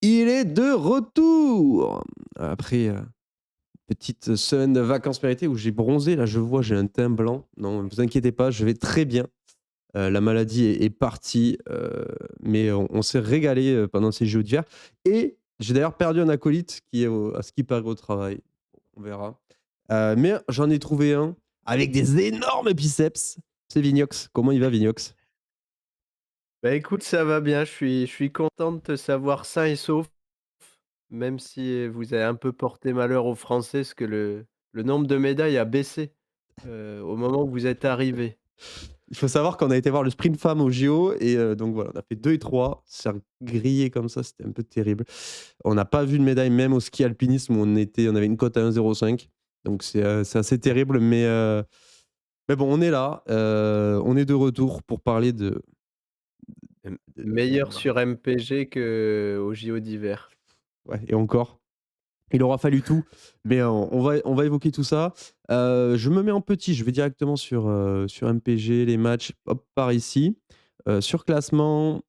Il est de retour! Après, petite semaine de vacances méritées où j'ai bronzé, là, je vois, j'ai un teint blanc. Non, ne vous inquiétez pas, je vais très bien. La maladie est partie, mais on s'est régalé, pendant ces JO d'hiver et j'ai d'ailleurs perdu un acolyte qui est au à ce qui paraît au travail. On verra. Mais j'en ai trouvé un avec des énormes biceps. C'est Vignox. Comment il va Vignox? Bah, écoute, ça va bien, je suis content de te savoir sain et sauf, même si, vous avez un peu porté malheur aux Français, parce que le nombre de médailles a baissé, au moment où vous êtes arrivés. Il faut savoir qu'on a été voir le sprint femme aux JO et donc voilà, on a fait 2 et 3. Ça a grillé comme ça, c'était un peu terrible. On n'a pas vu de médaille même au ski alpinisme où on avait une cote à 1,05. Donc c'est assez terrible mais bon, on est là, on est de retour pour parler de Meilleur sur MPG qu'aux JO d'hiver. ouais et encore. Il aura fallu tout, mais on va évoquer tout ça. Je me mets en petit, je vais directement sur MPG, les matchs, hop, par ici. Sur classement,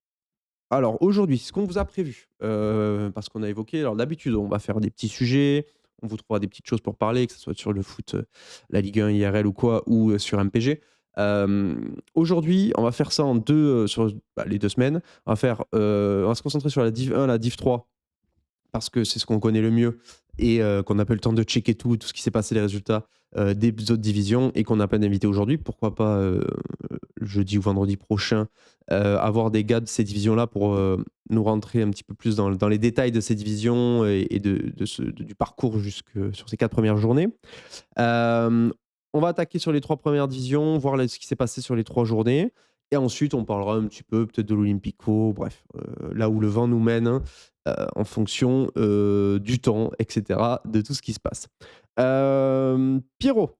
alors aujourd'hui, ce qu'on vous a prévu, parce qu'on a évoqué alors d'habitude, on va faire des petits sujets, on vous trouvera des petites choses pour parler, que ce soit sur le foot, la Ligue 1 IRL ou quoi, ou sur MPG. Aujourd'hui, on va faire ça en 2 sur les 2 semaines. On va se concentrer sur la Div 1, la Div 3 parce que c'est ce qu'on connaît le mieux et qu'on n'a pas eu le temps de checker tout ce qui s'est passé, les résultats, des autres divisions et qu'on n'a pas d'invité aujourd'hui. Pourquoi pas, jeudi ou vendredi prochain, avoir des gars de ces divisions-là pour, nous rentrer un petit peu plus dans les détails de ces divisions et du parcours jusque sur ces 4 premières journées. Hem, on va attaquer sur les 3 premières divisions, voir ce qui s'est passé sur les 3 journées et ensuite on parlera un petit peu peut-être de l'Olympico, bref, là où le vent nous mène, hein, en fonction, du temps et cetera, de tout ce qui se passe. Pierrot,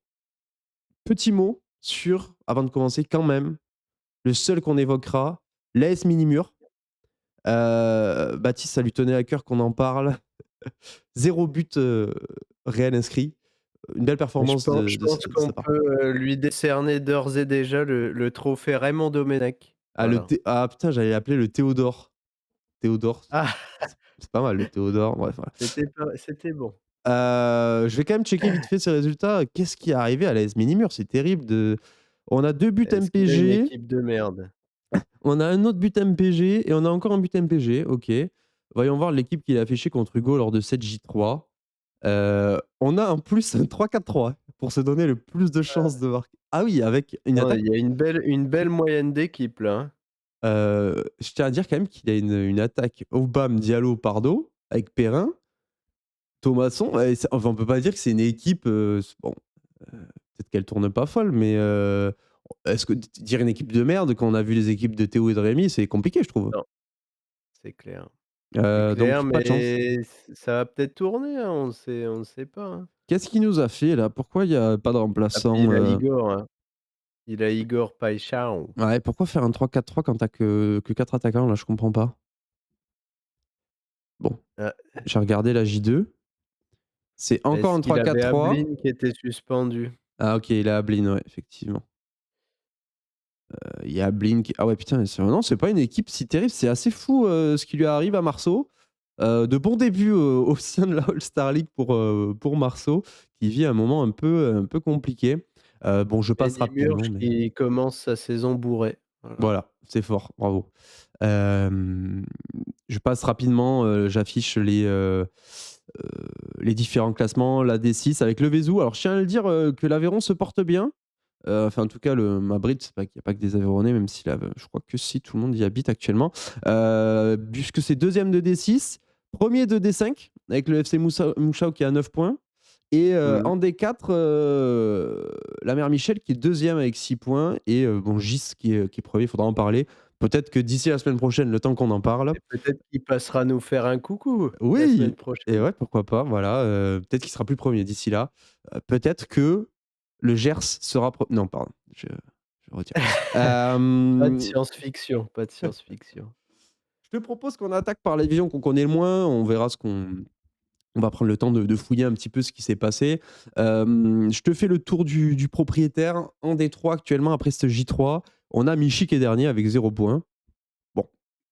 petit mot sur avant de commencer quand même, le seul qu'on évoquera, l'AS Minimur. Baptiste, ça lui tenait à cœur qu'on en parle. 0 but, réel inscrit. Une belle Je performance pense je pense de qu'on sa part. peut, lui décerner d'ores et déjà le trophée Raymond Domenech. Voilà. Putain, j'allais l'appeler le Théodore. Théodore, Ah! c'est pas mal le Théodore, bref, voilà. C'était bon. Je vais quand même checker vite fait ses résultats. Qu'est-ce qui est arrivé à l'AS Minimur? C'est terrible de on a 2 buts Est-ce qu'il a une MPG, équipe de merde? on a un autre but MPG et on a encore un but MPG, OK. Voyons voir l'équipe qu'il a affichée contre Hugo lors de cette J3. On a en plus un 3-4-3 pour se donner le plus de chances de marquer. Ah oui, avec une Non, attaque. il y a une belle moyenne d'équipe là, hein. Je tiens à dire quand même qu'il a une attaque Aubame, Diallo, Pardo avec Perrin, Thomasson et enfin on peut pas dire que c'est une équipe, bon, peut-être qu'elle tourne pas folle, mais est-ce que dire une équipe de merde quand on a vu les équipes de Théo et de Rémi, c'est compliqué je trouve. Non, c'est clair. C'est clair, Donc pas de chance. mais ça va peut-être tourner, hein, on ne sait pas, hein. Qu'est-ce qu'il nous a fait là? Pourquoi il y a pas de Ah puis remplaçant, il a Igor, hein. Il a Igor Paixão. Ouais, pourquoi faire un 3-4-3 quand tu as que 4 attaquants là? Je comprends pas. Bon, Ah, j'ai regardé la J2, c'est encore est-ce un qu'il avait 3-4-3. Ablin qui était suspendu? Ah OK, il a Ablin, ouais, effectivement. Il y a Blink. Ah ouais, putain, non, c'est pas une équipe si terrible. C'est assez fou ce qui lui arrive à Marceau. De bons débuts au sein de la All-Star League pour Marceau, qui vit un moment un peu compliqué. Bon, je passe Eddy rapidement, Murch mais qui commence sa saison bourré. Voilà. voilà, c'est fort, bravo. Hem, je passe rapidement, j'affiche les différents classements, la D6 avec le Vézou. Alors, je tiens à le dire que l'Aveyron se porte bien. Enfin, en tout cas, ma bride, c'est pas qu'il y a pas que des Aveyronnais, même si là, je crois que si, tout le monde y habite actuellement. Puisque c'est 2e de D6, 1er de D5, avec le FC Mouchao qui est à 9 points. Et Mmh. en D4, la mère Michel qui est 2e avec 6 points. Et bon, Gis qui est 1er, il faudra en parler. Peut-être que d'ici la semaine prochaine, le temps qu'on en parle. Et peut-être qu'il passera nous faire un coucou la semaine Oui! Et prochaine. ouais, pourquoi pas, voilà, peut-être qu'il sera plus 1er d'ici là. Peut-être que le Gers sera non, pardon, je retire. Pas de Hem, science-fiction, pas de science-fiction. je te propose qu'on attaque par la division qu'on connaît le moins. On verra on va prendre le temps de fouiller un petit peu ce qui s'est passé. Je te fais le tour du propriétaire. En D3 actuellement après cette J3, on a Michi qui est dernier avec 0 points. Bon,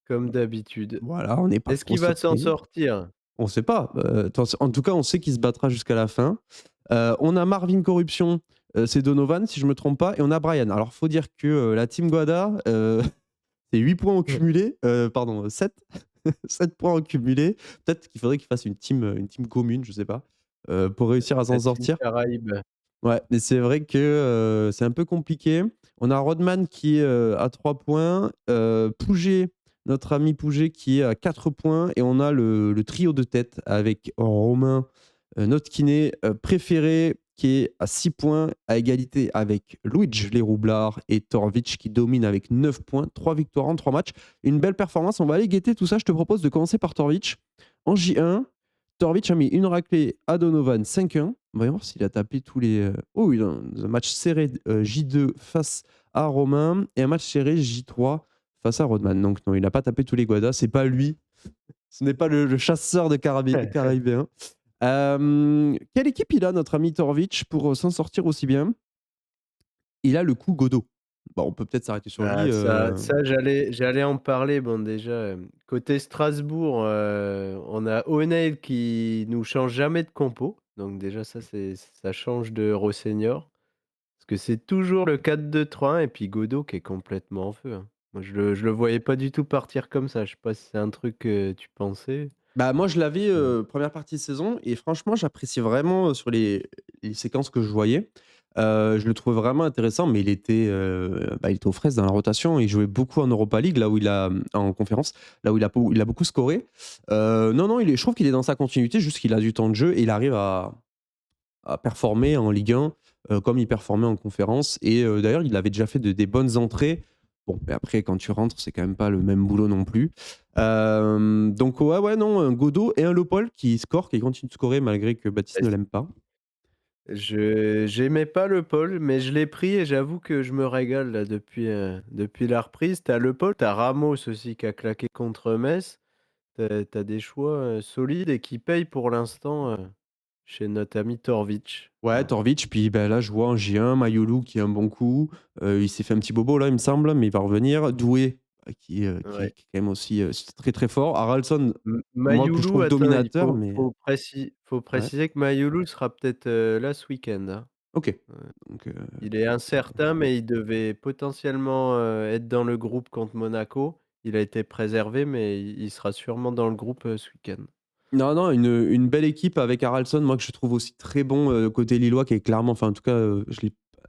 comme d'habitude. Voilà, on n'est pas Est-ce trop qu'il va s'en surpris. sortir? On sait pas, en tout cas, on sait qu'il se battra jusqu'à la fin. On a Marvin Corruption, c'est Donovan si je me trompe pas et on a Brian. Alors faut dire que, la team Guada, c'est 8 points au cumulé, pardon, 7 7 points au cumulé. Peut-être qu'il faudrait qu'il fasse une team commune, je sais pas, pour réussir à s'en La team sortir. Caraïbes. Ouais, mais c'est vrai que, c'est un peu compliqué. On a Rodman qui est, à 3 points, Pouget, notre ami Pouget qui est à 4 points et on a le trio de tête avec Romain, notre kiné, préféré qui est à 6 points, à égalité avec Luigi Les Roublards et Torvic qui domine avec 9 points, 3 victoires en 3 matchs. Une belle performance, on va aller guetter tout ça. Je te propose de commencer par Torvic. En J1, Torvic a mis une raclée à Donovan 5-1. On va voir s'il a tapé tous les. Oh oui, dans un match serré J2 face à Romain et un match serré J3 face à Rodman. Donc non, il n'a pas tapé tous les Guadas. C'est pas lui. Ce n'est pas le chasseur de Caribéens. Quelle équipe il a, notre ami Torvic, pour s'en sortir aussi bien? Il a le coup Godot. Bon, on peut peut-être s'arrêter sur lui. Ah ça j'allais en parler. Bon déjà, côté Strasbourg, on a O'Neil qui nous change jamais de compo, donc déjà ça change de Rossenior. Parce que c'est toujours le 4-2-3-1 et puis Godot qui est complètement en feu, hein. Moi je le voyais pas du tout partir comme ça. Je sais pas si c'est un truc que tu pensais? Bah, moi, je l'avais, Mmh. première partie de saison et franchement, j'appréciais vraiment, sur les séquences que je voyais. Je le trouvais vraiment intéressant, mais il était aux fraises dans la rotation. Il jouait beaucoup en Europa League, là où en conférence, là où il a beaucoup scoré. Non, non, je trouve qu'il est dans sa continuité, juste qu'il a du temps de jeu et il arrive à performer en Ligue 1, comme il performait en conférence et d'ailleurs, il avait déjà fait des bonnes entrées. Bon, mais après quand tu rentres, c'est quand même pas le même boulot non plus. Donc ouais, ouais, non, un Godot et un Lopol qui score, qui continue de scorer malgré que Baptiste ne l'aime pas. J'aimais pas le pôle, mais je l'ai pris et j'avoue que je me régale là depuis la reprise. Tu as le pôle, tu as Ramos aussi qui a claqué contre Metz. Tu as des choix, solides et qui payent pour l'instant, chez notre ami Torvic. Ouais, Voilà. Torvic, puis ben, là je vois en J1, Mayolu qui a un bon coup. Il s'est fait un petit bobo là, il me semble, mais il va revenir. Doué, Ouais. qui est quand même aussi très très fort. Haraldson, moi que je Mayoulou, trouve attends, il dominateur, mais faut ouais, préciser que Mayoulou sera peut-être, là ce week-end, hein. ok. Ouais. Donc, Il est incertain, mais il devait potentiellement, être dans le groupe contre Monaco. Il a été préservé, mais il sera sûrement dans le groupe, ce week-end. non, non, une belle équipe avec Haraldson, moi que je trouve aussi très bon, côté lillois, qui est clairement, enfin en tout cas,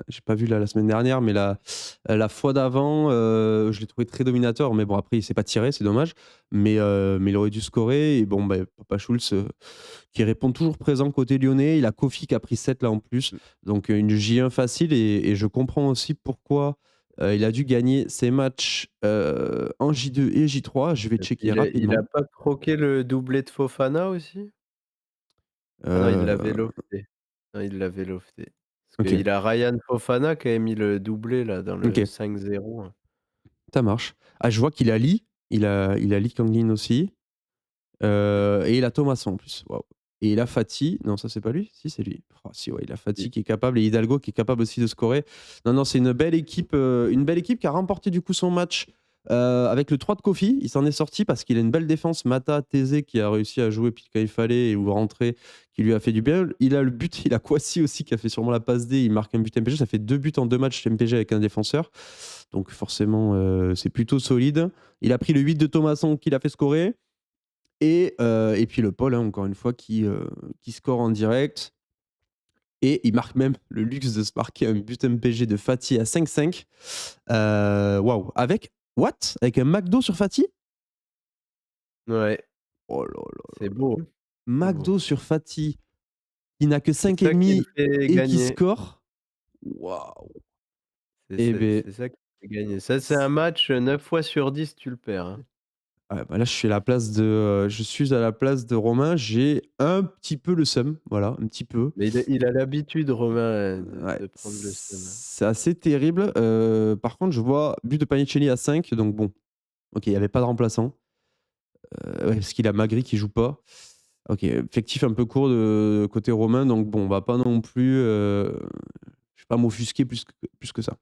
j'ai pas vu là la semaine dernière, mais la fois d'avant, je l'ai trouvé très dominateur, mais bon après il s'est pas tiré, c'est dommage. Mais il aurait dû scorer et bon, bah, Papa Schulz, qui répond toujours présent côté lyonnais. Il a Kofi qui a pris 7 là en plus, Mmh. donc une J1 facile et je comprends aussi pourquoi, il a dû gagner ses matchs, en J2 et J3. Je vais Et checker puis il a rapidement. pas croqué le doublé de Fofana aussi? Ah non, il l'avait Heu, lofté. Non, il l'avait lofté. Parce OK. qu'il a Ryan Fofana qui avait mis le doublé là dans le OK, 5-0, hein. ça marche. Ah, je vois qu'il a Lee, il a Lee Kangin aussi, et il a Thomasson en plus. Waouh, et il a Fati. Non, ça c'est pas lui? Si, c'est lui. Oh si, ouais, il a Il Fati qui est capable et Hidalgo qui est capable aussi de scorer. Non, non, c'est une belle équipe qui a remporté du coup son match, avec le 3 de Kofi. Il s'en est sorti parce qu'il a une belle défense. Mata, Thésée qui a réussi à jouer puis quand il fallait ou rentrer, qui lui a fait du bien. Il a le but, il a Kouassi aussi qui a fait sûrement la passe D, il marque un but MPG. Ça fait 2 buts en 2 matchs MPG avec un défenseur. Donc forcément, c'est plutôt solide. Il a pris le 8 de Thomasson qui l'a fait scorer et puis le Paul, hein, encore une fois, qui score en direct et il marque même le luxe de se marquer un but MPG de Fati à 5-5. Waouh! Avec what? Avec un McDo sur Fati? Ouais, Oh là là c'est là beau, là. hein, c'est beau. McDo sur Fati, qui n'a que C'est ça qui le 5,5 fait et qui gagner. score? Waouh! C'est Eh c'est beh, c'est ça qui le fait gagner. Ça, c'est un match, 9 fois sur 10 tu le perds, hein. ouais, bah, là, je suis à la place de Romain. J'ai un petit peu le seum, voilà, un petit peu. Mais il a l'habitude Romain, de Ouais, de prendre le seum. c'est assez terrible. Par contre, je vois but de Panicelli à 5, donc bon, OK, il y avait pas de remplaçant. Ouais, parce qu'il a Magri qui joue pas. OK, effectif un peu court de côté romain, donc bon, on va pas non plus, je vais pas m'offusquer plus que ça.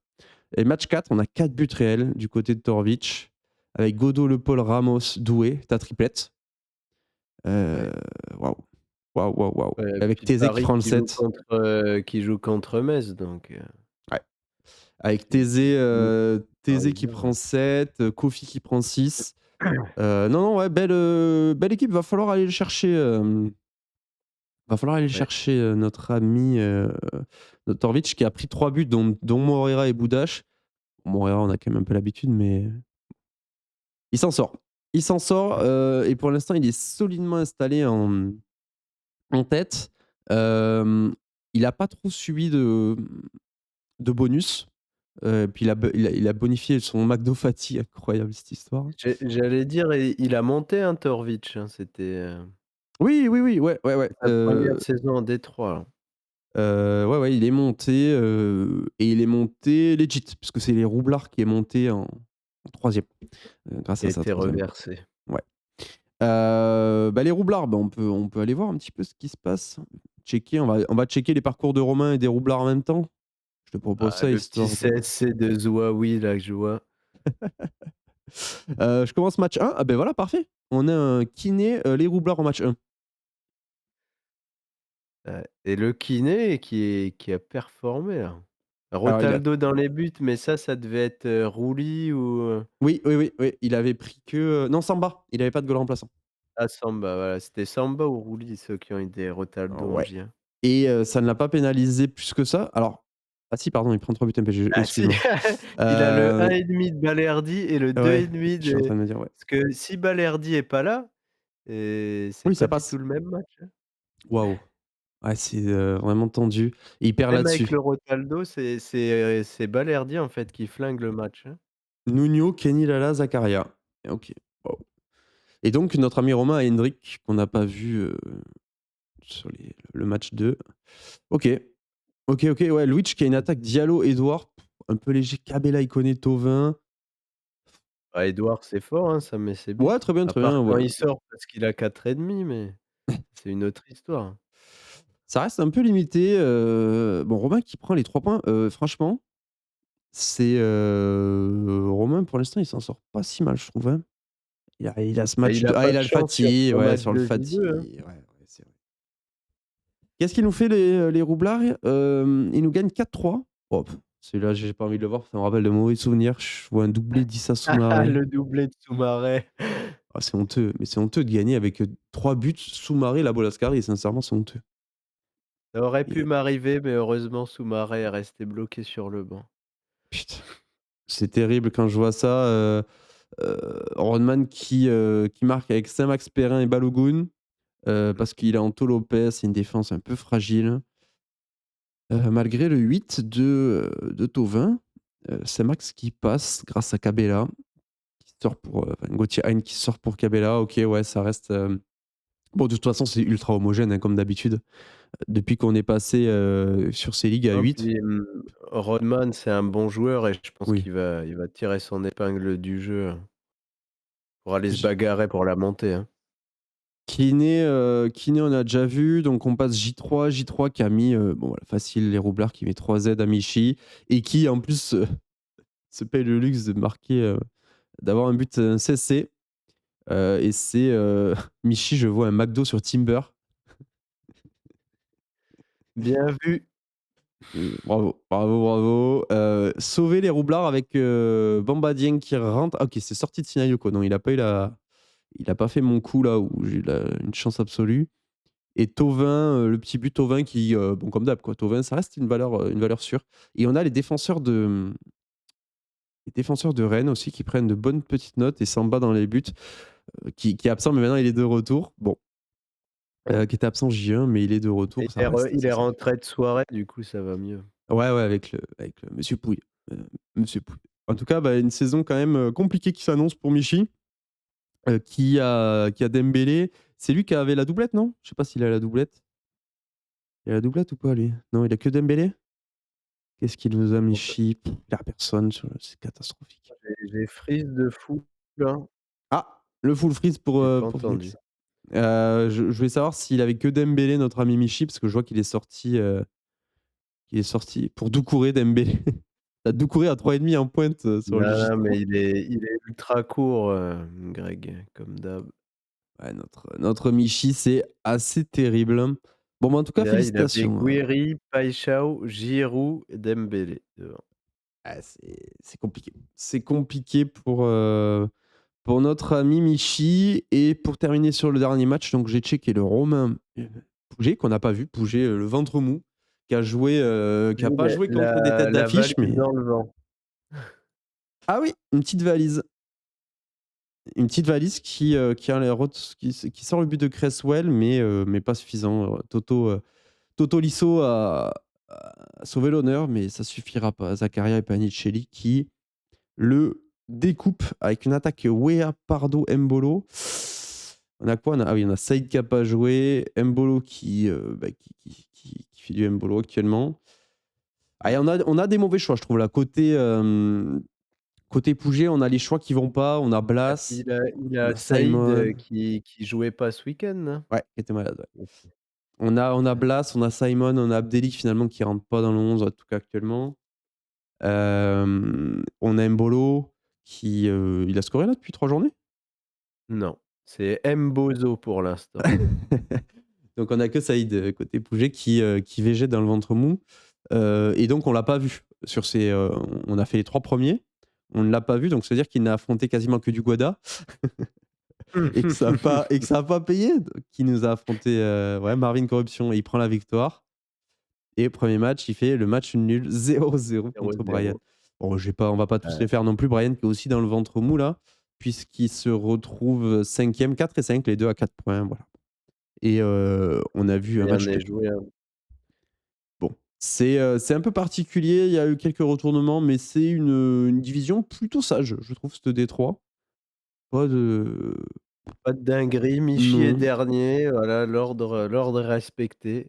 Et match 4, on a 4 buts réels du côté de Torovic. avec Godot, Le Paul, Ramos, Doué, ta triplette. Ouais. Heu, waouh, waouh, waouh, waouh. Ouais, Avec puis Thésée qui Paris prend le 7. qui joue contre Metz donc Ouais. Avec c'est limite Thésée qui parisien, prend ouais. 7, Kofi qui prend 6. Non, non, ouais, belle équipe. Va falloir aller le chercher, va falloir aller Ouais. chercher, notre ami, Notorvitch qui a pris 3 buts dont Moreira et Boudache. Moreira, on a quand même un peu l'habitude, mais il s'en sort. Il s'en sort, et pour l'instant, il est solidement installé en tête. Hem, il a pas trop subi de bonus. Puis il a bonifié son McDo Fati, incroyable cette histoire. J'allais dire il a monté, hein, Torovic, hein, Oui, oui, oui, ouais, ouais, ouais, sa première saison en D3 là. ouais, ouais, il est monté, et il est monté legit, puisque c'est les Roublards qui est monté en 3e, grâce Qui a à sa été 3e. reversé. Ouais. Bah, les Roublards, bah, on peut aller voir un petit peu ce qui se passe. Checker, on va checker les parcours de Romain et des Roublards en même temps. Je te propose Ah, ça le petit histoire de CSC de Zouaoui là que je vois. je commence match 1. Ah ben voilà, parfait. On a un kiné, les Roublards en match 1. Et le kiné qui a performé là. Alors il a Rotaldo dans les buts, mais ça devait être, Rouli ou oui, oui, oui, oui, il avait pris que, non, Samba, il avait pas de goal remplaçant. ah Samba, voilà, c'était Samba ou Rouli ceux qui ont aidé Rotaldo en Ouais, J1. et ça ne l'a pas pénalisé plus que ça. Alors ah si, pardon, il prend 3 buts MPG, Ah si! excuse-moi. Il a le Heu, 1,5 de Balerdi et le ouais, 2,5 je suis en de train de me dire, ouais. parce que si Balerdi est pas là, c'est Oui, pas ça du tout passe. le même match, hein. Waouh! Ouais, c'est, vraiment tendu et il perd Même avec là-dessus. le Rotaldo, c'est Balerdi en fait qui flingue le match, hein. Nuno, Kenny Lala, Zakaria. OK, waouh, et donc notre ami Romain Hendrick qu'on n'a pas vu, sur le match 2. OK. OK, OK, ouais, Luich qui a une attaque Diallo, Edouard, un peu léger, Cabella, Ikoné, Thauvin. Bah, Edouard, c'est fort, hein, ça met ses buts. Ouais, À très part bien, quand ouais. il sort parce qu'il a 4,5 mais c'est une autre histoire. Ça reste un peu limité, bon, Romain qui prend les 3 points, franchement, c'est, Romain pour l'instant il s'en sort pas si mal je trouve, hein. Il a ce Bah, match il de a pas de il a le chance sur Fati, son ouais, match sur le de Fati, J2, hein. ouais, ouais, c'est vrai. Qu'est-ce qu'ils nous fait les Roublards? Ils nous gagnent 4-3. Oh celui-là j'ai pas envie de le voir, ça me rappelle de mauvais souvenirs. Je vois un doublé d'Issa Soumaré. Le doublé de Soumaré. Ah c'est honteux, mais c'est honteux de gagner avec, 3 buts, Soumaré, la Bolascari, sincèrement c'est honteux. Ça aurait Et pu m'arriver, mais heureusement Soumaré est resté bloqué sur le banc. putain, c'est terrible quand je vois ça, Rodman qui marque avec Saint-Max Perrin et Balogun, Mmh. parce qu'il est Anto Lopez, c'est une défense un peu fragile. Malgré le 8 de Thauvin, Saint-Max qui passe grâce à Cabella, qui sort pour, enfin Gauthier Hein qui sort pour Cabella. OK, ouais, ça reste, bon de toute façon c'est ultra homogène, hein, comme d'habitude. Depuis qu'on est passé, sur ces ligues à Non, 8. puis, Rodman, c'est un bon joueur et je pense Oui. qu'il va tirer son épingle du jeu, pour aller se J bagarrer pour la montée, hein. Kiné, on a déjà vu, donc on passe J3. J3 qui a mis, bon voilà, facile, les roublards qui met 3 Z à Michi et qui en plus, se paye le luxe de marquer, d'avoir un but, un CSC, et c'est, Michi, je vois un McDo sur Timber. Bien vu. Bravo, bravo, bravo. Sauver les roublards avec, Bamba Dieng qui rentre. Ah OK, c'est sorti de Sinayoko. Non, il a pas fait mon coup là où j'ai eu une chance absolue. Et Thauvin, le petit but Thauvin qui, bon comme d'hab quoi, Thauvin ça reste une valeur sûre. Et on a les défenseurs de Rennes aussi qui prennent de bonnes petites notes et Samba dans les buts, qui est absent mais maintenant il est de retour. Bon, qui était absent J1 mais il est de retour, ça reste Il ça est ça fait rentré de soirée, du coup, ça va mieux. ouais, ouais avec le monsieur Pouille, monsieur Pouille. En tout cas, bah, une saison quand même, compliquée qui s'annonce pour Michi, qui a Dembélé. C'est lui qui avait la doublette, non? Je sais pas s'il a la doublette. Il a la doublette ou pas lui? Non, il a que Dembélé? Qu'est-ce qu'il nous a mis Michi? Il a personne sur c'est catastrophique. J'ai freeze de fou là, Ah! Le full freeze j'ai pas pour entendu. Phoenix. Je voulais savoir s'il avait que Dembélé, notre ami Michi, parce que je vois qu'il est sorti pour Doucouré Dembélé. Tu Doucouré à 3,5 en pointe, sur le Non, J3. mais il est ultra court, Greg, comme d'hab. Ouais, notre Michi, c'est assez terrible. Bon, bah, en tout cas, Il avait félicitations, Guiri, Paixão, Giroud et Dembélé devant. ah, c'est compliqué. C'est compliqué pour notre ami Michi et pour terminer sur le dernier match, donc j'ai checké le Romain, Pouget qu'on n'a pas vu, Pouget, le ventre mou, qui a Oui, pas joué contre des têtes la d'affiche, valise mais dans le vent. ah oui, une petite valise. Une petite valise qui a l'air qui sort le but de Cresswell, mais pas suffisant. Toto Lisso a sauvé l'honneur, mais ça suffira pas. Zakaria et Panicelli qui le découpent avec une attaque Wea, Pardo, Mbolo. On a quoi? On a Saïd qui a pas joué, Mbolo qui fait du Mbolo actuellement. Ah, et on a des mauvais choix, je trouve là. Côté Pouget, on a les choix qui vont pas. On a Ah, Blas, il a on a Saïd, Simon. qui jouait pas ce week-end, là? Ouais, qui était malade, ouais. OK, On a ouais. Blas, on a Simon, on a Abdellic finalement qui rentre pas dans le 11 en tout cas actuellement. On a Mbolo il a scoré là depuis 3 journées? Non, c'est Mbozo pour l'instant. Donc on a que Saïd, côté Pouget qui végète dans le ventre mou. Et donc on l'a pas vu sur on a fait les 3 premiers, on ne l'a pas vu, donc ça veut dire qu'il n'a affronté quasiment que du Guada et que ça a pas payé. Donc il nous a affronté, ouais, Marvin Corruption et il prend la victoire. Et premier match, il fait le match nul 0-0 contre Brian. 0-0. Bon, on va pas tous les faire non plus. Brian qui est aussi dans le ventre mou là, puisqu'il se retrouve 5e, 4 et 5, les deux à 4 points. Voilà. Et on a vu un Rien match n'est nul. joué, hein. Bon, c'est un peu particulier. Il y a eu quelques retournements, mais c'est une division plutôt sage, je trouve, cette Détroit. Pas de. Pas de dinguerie, Michi est Non. dernier, voilà, l'ordre est respecté,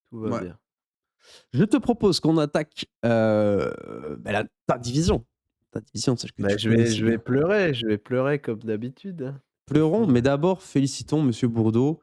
tout va Ouais. bien. Je te propose qu'on attaque ta division. Ta division, celle que Bah, tu connais si bien. je vais pleurer comme d'habitude, hein. De toute Pleurons, façon, mais d'abord félicitons Monsieur Bourdeau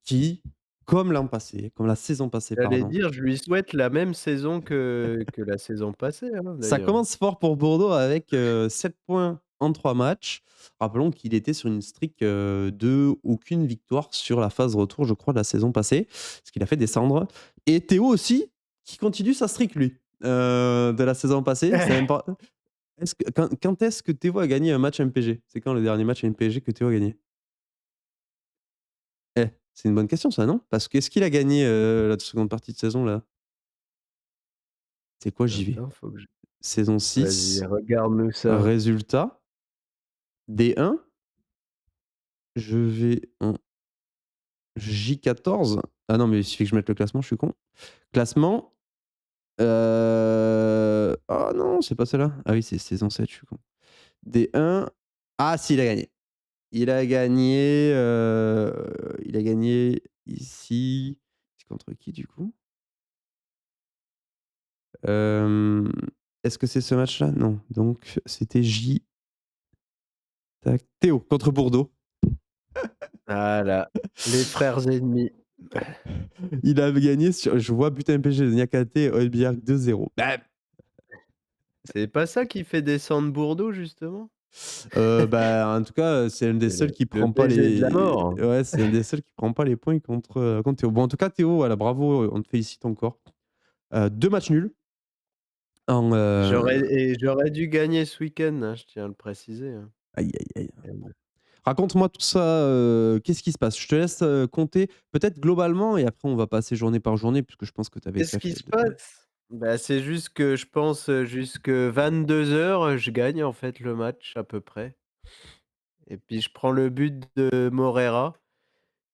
qui, comme l'an passé, comme la saison passée, j'allais pardon. dire, je lui souhaite la même saison que la saison passée, hein, Ça d'ailleurs. commence fort pour Bourdeau avec 7 points en 3 matchs. Rappelons qu'il était sur une streak de aucune victoire sur la phase retour, je crois, de la saison passée, ce qui l'a fait descendre. Et Théo aussi, qui continue sa streak, lui, de la saison passée. C'est même pas... quand est-ce que Théo a gagné un match MPG? C'est quand le dernier match MPG que Théo a gagné? Eh, c'est une bonne question ça, non? Parce qu'est-ce qu'il a gagné, la seconde partie de saison là? C'est quoi? J'y vais. Attends, faut que je Saison vas-y, 6, regarde-nous ça. résultat, D1, je vais en J14. Ah non, mais il suffit que je mette le classement, je suis con. Classement, oh non, c'est pas celle-là. Ah oui, c'est saison 7, je suis con. D1, ah si, il a gagné. Il a gagné ici. C'est contre qui du coup? Hem, Est-ce que c'est ce match-là? Non. Donc c'était J tac, Théo contre Bordeaux. Voilà, les frères ennemis. Il avait gagné sur je vois but MPG de Niakate Højbjerg 2-0. Bah, C'est pas ça qui fait descendre Bordeaux, justement? en tout cas, c'est un des C'est seuls qui le prend pas baiser de la les mort. ouais, c'est un des seuls qui prend pas les points contre Théo. Bon, en tout cas, Théo, voilà, bravo, on te félicite encore. 2 matchs nuls en, J'aurais dû gagner ce week-end, hein, je tiens à le préciser, hein. aïe, aïe, aïe. Hem, Raconte-moi tout ça, qu'est-ce qui se passe? Je te laisse, compter peut-être globalement et après on va passer journée par journée puisque je pense que tu avais Qu'est-ce déjà qui fait se de passe? Bah, c'est juste que je pense, jusque 22:00, je gagne, en fait, le match à peu près et puis je prends le but de Morera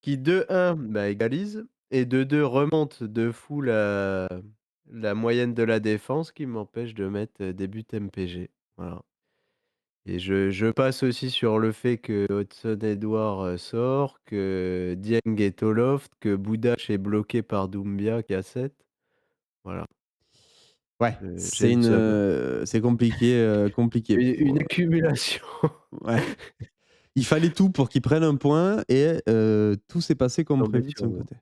qui de 1 bah, égalise et de 2 remonte de fou la moyenne de la défense qui m'empêche de mettre, des buts MPG. Voilà. Et je passe aussi sur le fait que Hudson-Edouard, sort, que Dieng est au loft, que Boudache est bloqué par Doumbia qui a 7. Voilà, ouais, j'ai le seum. c'est compliqué, compliqué Une pour, accumulation ouais. Il fallait tout pour qu'ils prennent un point et tout s'est passé comme tombée prévu de sur son moi. côté.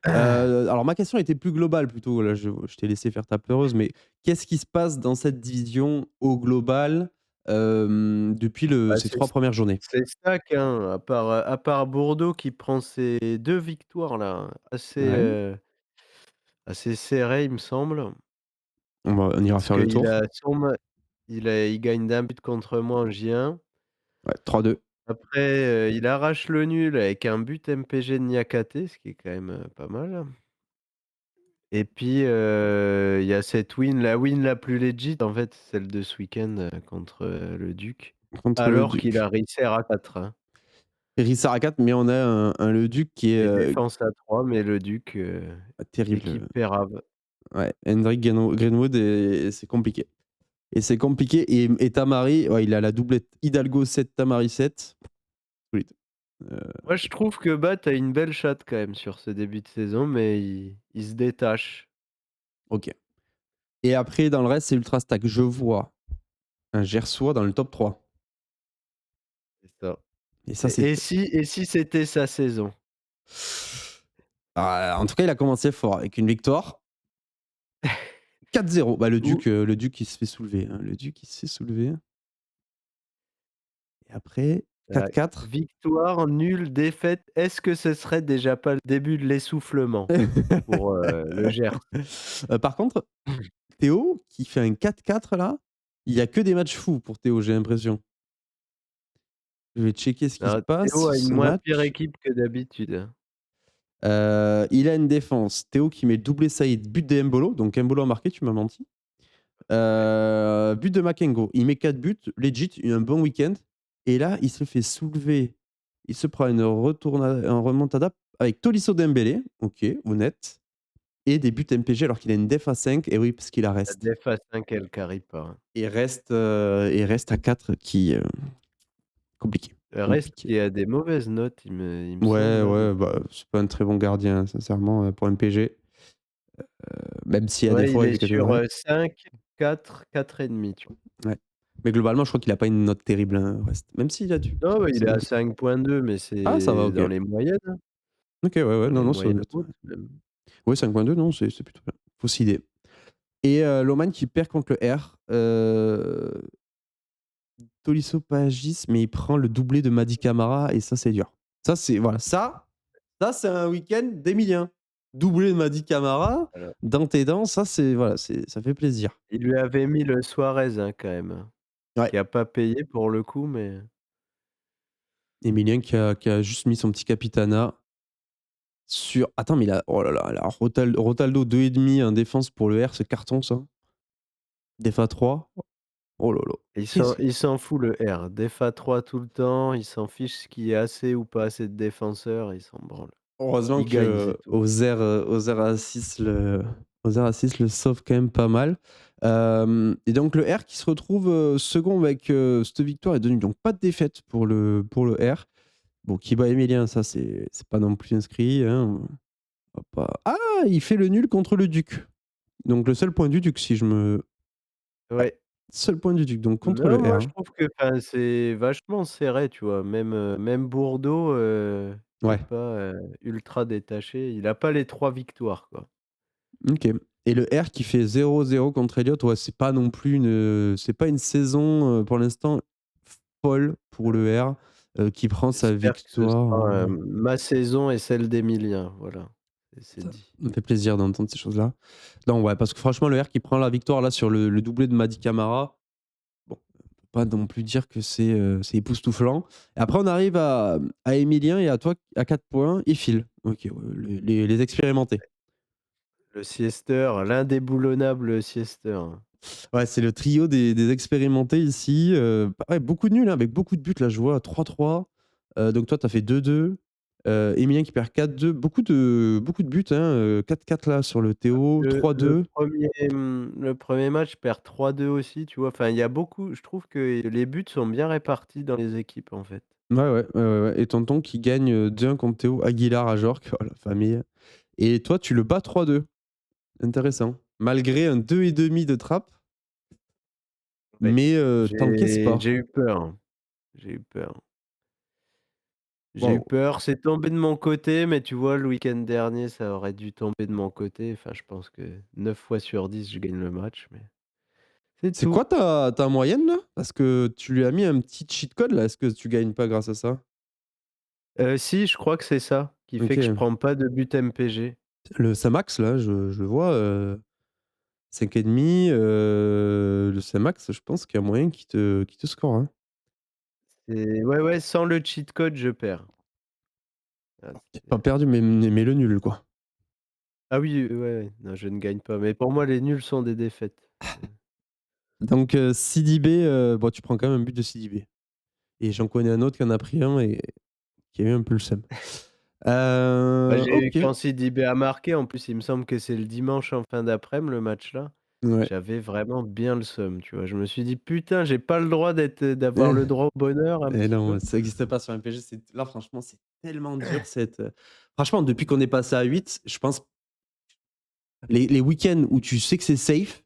Alors ma question était plus globale plutôt, là je t'ai laissé faire ta pleureuse, mais qu'est-ce qui se passe dans cette division au global, depuis Bah, ces 3 premières journées? c'est stack, hein, à part Bordeaux qui prend ses 2 victoires là, Ouais, assez serrées il me semble. on ira Parce faire le qu'il tour. a son ma il gagne d'1 but contre moi en J1. Ouais, 3-2 Après, il arrache le nul avec un but MPG de Niakhaté, ce qui est quand même, pas mal. Et puis, il y a cette win la plus legit en fait, celle de ce week-end, contre, le Duc, contre le alors qu'il Duc. a réussi à 4, hein. Rissart à 4, mais on a un Le Duc qui est, Et défense à 3, mais le Duc, terrible, équipe pérave. ouais, Hendrik Greenwood et c'est compliqué. Et c'est compliqué et Tamari, ouais, il a la doublette Hidalgo 7, Tamari 7. Solide. Heu, Moi, je trouve que Bat a une belle chatte quand même sur ce début de saison, mais il se détache. OK. Et après dans le reste, c'est ultra stack. Je vois un Gersois dans le top 3 C'est ça. et ça, c'est Et si c'était sa saison? en tout cas, il a commencé fort avec une victoire 4-0. Bah, Ou Le Duc qui se fait soulever, hein. Le Duc qui se fait soulever et après heu, 4-4. victoire, nul, défaite, est-ce que ce serait déjà pas le début de l'essoufflement pour, le Gers? Par contre, Théo qui fait un 4-4 là, il y a que des matchs fous pour Théo, j'ai l'impression. Je vais checker ce qui se passe Théo sur a une ce moins pire match. équipe que d'habitude. Il a une défense, Théo qui met doublé Saïd, but de Embolo, donc Embolo a marqué, tu m'as menti. Ouais. But de Makengo, il met 4 buts, legit, il a un bon week-end et là, il se fait soulever. Il se prend un remontada avec Tolisso Dembélé, OK, honnête et des buts MPG alors qu'il a une def à 5 et oui, parce qu'il a La reste. def à 5, elle carry pas, hein. Et reste à 4 qui, compliqué, Reste compliqué. qui a des mauvaises notes, il me Ouais, semble, hein, ouais, depuis bah, c'est pas un très bon gardien, sincèrement, pour MPG, même s'il y a des ouais, il fois il est fait quelques sur, conneries. 5, 4, 4,5, tu vois? Ouais. Mais globalement, je crois qu'il a pas une note terrible, hein, Rest. Même s'il a dû Non, bah, il ça est doit à être 5,2, mais ah ça va, c'est OK. dans les moyennes, hein, OK, ouais, ouais, dans non, les non, c'est moyennes honnête, ouais. hautes même. Ouais, 5.2, non, c'est plutôt bien. Fausse idée et Loman qui perd contre le R, Tolisso Pagis, mais il prend le doublé de Mady Camara et ça, c'est dur. Ça, c'est voilà, ça, c'est un week-end d'Emilien. Doublé de Mady Camara, Voilà. dans tes dents, ça, c'est voilà, ça fait plaisir. Il lui avait mis le Suarez, hein, quand même, hein, Ouais. qui a pas payé pour le coup, mais Emilien qui a juste mis son petit capitana sur attends, mais il a oh là là, alors Rotaldo 2,5 en défense pour le R, c'est carton ça. Def à 3. Oh là là. Qu'est-ce il s'en fout le R. Def à 3 tout le temps, il s'en fiche qu'il y ait assez ou pas assez de défenseurs, il s'en branle. heureusement Il gagne, c'est que tout. Ozer Assis le sauve quand même pas mal. Et donc le R qui se retrouve, second avec, cette victoire est devenue donc pas de défaite pour le R. Bon, qui bat Emilien, ça c'est pas non plus inscrit, hein, on va pas ah! Il fait le nul contre le Duc. Donc le seul point du Duc si je me ouais, Ouais. seul point du Duc, donc contre le Non, R, moi je hein. trouve que, enfin, c'est vachement serré, tu vois? Même Bourdeaux, il est Ouais, pas, ultra détaché. Il a pas les 3 victoires, quoi. OK. Et le R qui fait 0-0 contre Elliott, ouais, c'est pas une saison, pour l'instant folle pour le R, qui prend sa J'espère que ce victoire, sera, ma saison et celle d'Emilien, voilà, c'est ça dit. me fait plaisir d'entendre ces choses-là. Non, ouais, parce que franchement, le R qui prend la victoire là sur le doublé de Mady Camara, bon, on peut pas non plus dire que c'est époustouflant. Et après on arrive à Emilien et à toi à 4 points et Phil. OK, ouais, les expérimentés. Le siesteur, l'indéboulonnable siesteur. Ouais, c'est le trio des expérimentés ici, pareil beaucoup de nuls, hein, avec beaucoup de buts là, je vois 3-3, donc toi tu as fait 2-2, Emilien qui perd 4-2, beaucoup de buts, hein, 4-4 là sur le Théo, Le 3-2. 1er, le 1er match perd 3-2 aussi, tu vois? Enfin, il y a beaucoup je trouve que les buts sont bien répartis dans les équipes, en fait. Ouais, ouais, ouais, ouais, ouais et tonton qui gagne, 2-1 contre Théo, Aguilar à Jorque, oh la famille et toi tu le bats 3-2. Intéressant. Malgré un 2,5 de trappe, Ouais, mais tu pas. j'ai eu peur, hein, j'ai eu peur. J'ai eu Waouh! peur, c'est tombé de mon côté, mais tu vois, le week-end dernier, ça aurait dû tomber de mon côté. Enfin, je pense que 9 fois sur 10, je gagne le match, mais c'est C'est tout. quoi ta moyenne là? Parce que tu lui as mis un petit cheat code là, est-ce que tu gagnes pas grâce à ça? Si, je crois que c'est ça, qui fait que je OK. prends pas de but MPG. Le Samax là, je le vois, 5,5, le Samax, je pense qu'il y a moyen qu'il te score, hein. C'est ouais, ouais, sans le cheat code, je perds. Ah Pas c'est perdu, mais le nul quoi. ah oui, ouais, ouais, non, je ne gagne pas, mais pour moi, les nuls sont des défaites. Donc Sidibé, bon tu prends quand même un but de Sidibé et j'en connais un autre qui en a pris un et qui a eu un peu le seum. Bah, j'ai OK. quand Sidibé a marqué, en plus, il me semble que c'est le dimanche en fin d'après-midi, le match là, Ouais. j'avais vraiment bien le seum, tu vois? Je me suis dit: «Putain, j'ai pas le droit d'avoir le droit au bonheur un Et petit non, peu?» ça existe pas sur MPG, là franchement, c'est tellement dur franchement depuis qu'on est passé à 8, je pense les week-ends où tu sais que c'est safe,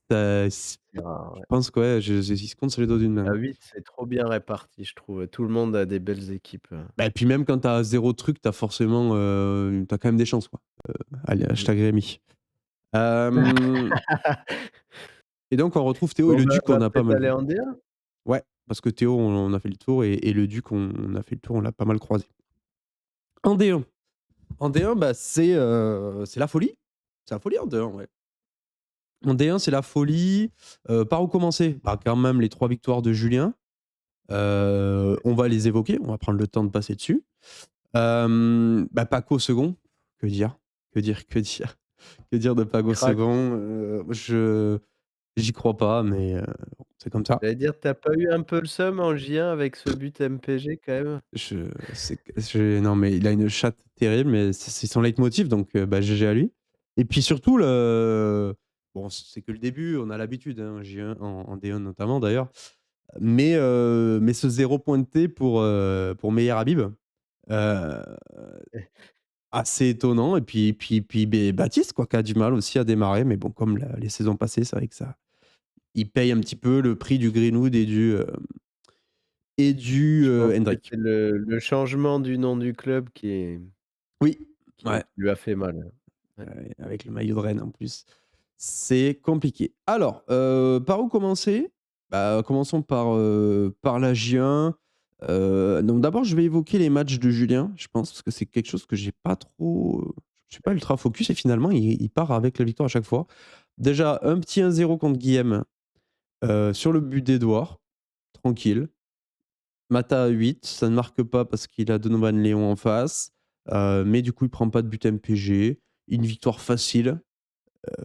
C'est rare, je ouais. pense que ouais, ils se comptent sur les doigts d'une main, À hein. 8, c'est trop bien réparti, je trouve. Tout le monde a des belles équipes. Bah, et puis même quand tu as 0 truc, tu as forcément, tu as quand même des chances, quoi. Allez, Mmh. hashtag Rémi. Hem et donc on retrouve Théo et Bon, le bah, Duc, on on va a pas peut-être mal aller vu. en D1? Ouais, parce que Théo, on a fait le tour et le Duc, on a fait le tour, on l'a pas mal croisé. En D1. En D1, bah, c'est la folie. C'est la folie en D1, ouais. En D1, c'est la folie. Par où commencer? Bah, quand même les 3 victoires de Julien. On va les évoquer, on va prendre le temps de passer dessus. Bah, Paco second, que dire? Que dire? Que dire? Que dire de Paco Crac. second? J'y crois pas, mais bon, c'est comme ça. J'allais dire, tu as pas eu un peu le seum en J1 avec ce but MPG quand même? Non, mais il a une chatte terrible, mais c'est son leitmotiv, donc bah, GG à lui. Et puis surtout, bon, c'est que le début, on a l'habitude, hein, en J1, en D1 notamment d'ailleurs. Mais ce 0 pointé pour Meyer Habib, heu, assez étonnant. Et puis Baptiste, quoi, qui a du mal aussi à démarrer. Mais bon, comme les saisons passées, c'est vrai que ça, il paye un petit peu le prix du Greenwood et du Je pense que Hendrick. c'est le changement du nom du club Oui, qui ouais. lui a fait mal. Ouais. Avec le maillot de Rennes en plus. C'est compliqué. Alors, par où commencer? Bah, commençons par la J1. Donc d'abord, je vais évoquer les matchs de Julien, je pense, parce que c'est quelque chose que j'ai pas trop, je suis pas ultra focus et finalement il part avec la victoire à chaque fois. Déjà, un petit 1-0 contre Guillaume, sur le but d'Edouard, tranquille. Mata à 8, ça ne marque pas parce qu'il a Donovan Léon en face, mais du coup, il prend pas de but MPG. Une victoire facile,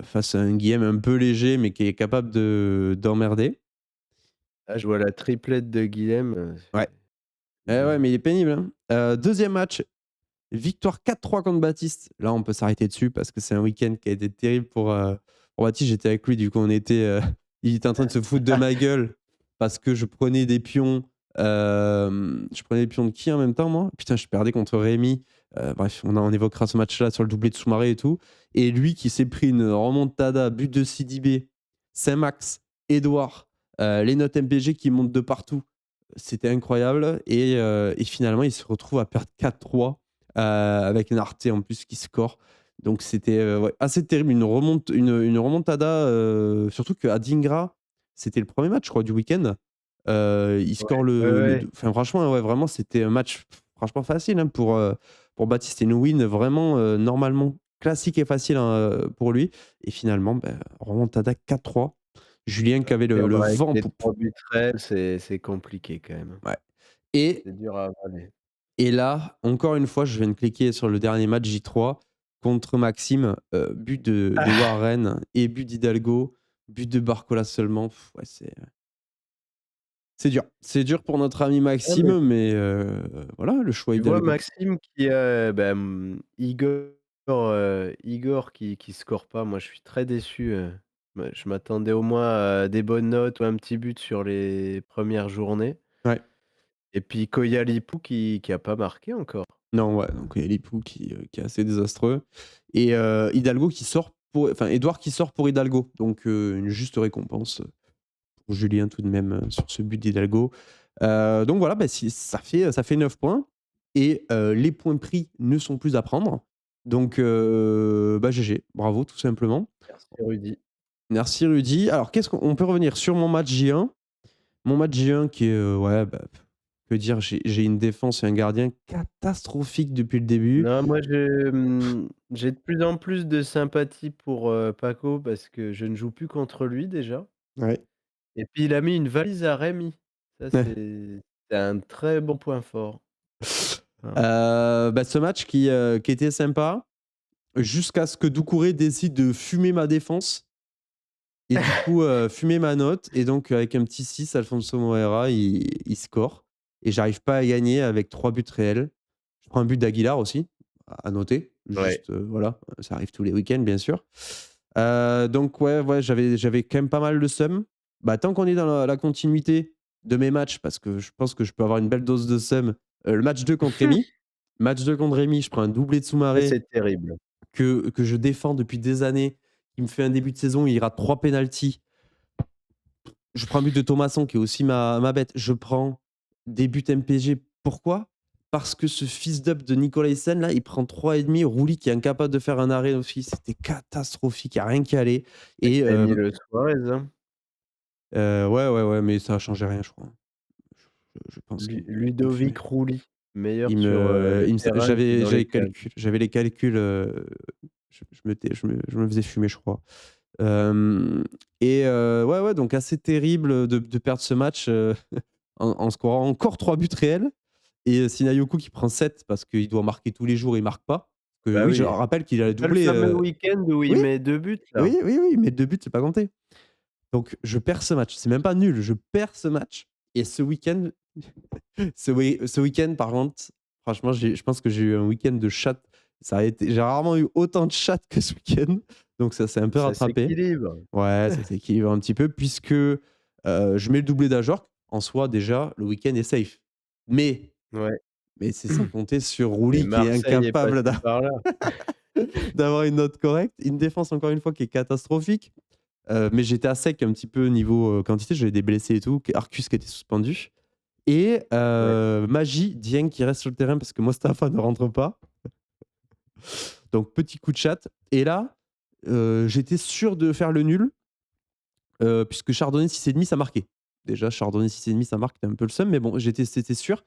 face à un Guillaume un peu léger, mais qui est capable d'emmerder. Ah, je vois la triplette de Guilhem, Ouais. c'est Eh ouais, bien. mais il est pénible, hein. 2e match, victoire 4-3 contre Baptiste. Là, on peut s'arrêter dessus parce que c'est un week-end qui a été terrible pour Baptiste. J'étais avec lui, du coup, il était en train de se foutre de ma gueule parce que je prenais des pions. Je prenais des pions de qui en même temps, moi? Putain, je perdais contre Rémi. Bref, on évoquera ce match-là sur le doublé de Soumaré et tout. Et lui qui s'est pris une remontada, but de Sidibé, Saint-Max, Edouard, les notes MPG qui montent de partout. C'était incroyable. Et finalement, il se retrouve à perdre 4-3 avec une Arte en plus qui score. Donc c'était ouais, assez terrible. Une remontada, surtout qu'à Dingra, c'était le premier match, je crois, du week-end. Il Ouais, score ouais, ouais. enfin, franchement, ouais, vraiment, c'était un match franchement facile, hein, pour Baptiste, et une win vraiment normalement classique et facile, hein, pour lui. Et finalement, ben, remontada 4-3. Julien qui avait le Perdre avec vent en les poupe. 3 buts réels, c'est compliqué quand même, hein. Ouais. Et C'est dur à avaler. Et là, encore une fois, je viens de cliquer sur le dernier match J3 contre Maxime, but de Warren et but d'Hidalgo, but de Barcola seulement. Ouais, c'est dur. C'est dur pour notre ami Ah mais Maxime, mais voilà, le choix tu vois Hidalgo. Maxime Igor qui score pas, moi je suis très déçu, je m'attendais au moins à des bonnes notes ou un petit but sur les premières journées Ouais. et puis Koyalipou qui a pas marqué encore. Non, ouais, donc il y a Lipou qui est assez désastreux et Hidalgo qui sort enfin, Edouard qui sort pour Hidalgo, donc une juste récompense pour Julien tout de même, sur ce but d'Hidalgo. Donc voilà, bah, si ça fait 9 points. et les points pris ne sont plus à prendre. Donc bah, GG, bravo tout simplement. Merci Rudy. Merci Rudy. Alors qu'est-ce qu'on peut revenir sur mon match J1. Mon match J1 qui est, ouais, bah, que dire? J'ai une défense et un gardien catastrophique depuis le début. Non, moi j'ai de plus en plus de sympathie pour, Paco parce que je ne joue plus contre lui déjà Ouais. et puis il a mis une valise à Rémi. Ça Ouais. c'est un très bon point fort. Voilà. Bah, ce match qui était sympa, jusqu'à ce que Doucouré décide de fumer ma défense et du coup, fumer ma note et donc avec un petit 6, Alfonso Moreira, il score et j'arrive pas à gagner avec 3 buts réels. Je prends un but d'Aguilar aussi, à noter, Ouais. juste, voilà, ça arrive tous les week-ends bien sûr. Donc ouais, j'avais quand même pas mal le seum. Bah, tant qu'on est dans la continuité de mes matchs, parce que je pense que je peux avoir une belle dose de seum, le match 2 contre Rémi. Match 2 contre Rémi, je prends un doublé de Ça Soumaré c'est terrible. que je défends depuis des années. Il me fait un début de saison, il rate 3 pénaltys. Je prends un but de Thomasson qui est aussi ma bête. Je prends des buts MPG. Pourquoi? Parce que ce fils d'up de Nicolaisen là, il prend 3,5. Rouli qui est incapable de faire un arrêt aussi. C'était catastrophique, il y a rien qui allait et Tu mis le Suarez, hein. ouais, mais ça a changé rien, je crois. Je pense qu'il me Ludovic fait Rouly, meilleur il sur, me le il me terrain que j'avais dans les j'avais cages. calcul j'avais les calculs, je me faisais fumer, je crois. Hem et ouais, donc assez terrible de perdre ce match, en scorant encore 3 buts réels et Sinayoku qui prend 7 parce qu'il doit marquer tous les jours, il marque pas. Bah Oui, je oui. rappelle qu'il a C'est pas le doublé, fameux week-end où il oui, met 2 buts là? oui, mais 2 buts, c'est pas compté. Donc je perds ce match. C'est même pas nul, je perds ce match et ce week-end ce week-end par contre, franchement, je pense que j'ai eu un week-end de chatte. Ça a été j'ai rarement eu autant de chatte que ce week-end, donc ça s'est un peu Ça rattrapé. s'équilibre. Ouais, ça s'équilibre un petit peu puisque, je mets le doublé d'Ajorc. En soi, déjà, le week-end est safe. Mais Ouais. c'est sans compter sur Et Rouli qui est Marseille est incapable passé par là. d'avoir une note correcte. Une défense, encore une fois, qui est catastrophique. Mais j'étais à sec un petit peu niveau, quantité. J'avais des blessés et tout. Arcus qui était suspendu et Ouais. Magie, Dieng qui reste sur le terrain parce que Mostafa ne rentre pas. Donc petit coup de chatte et là, j'étais sûr de faire le nul. Puisque Chardonnay 6,5 ça marquait. Déjà Chardonnay 6,5 ça marque, tu un peu le seum, mais bon, c'était sûr.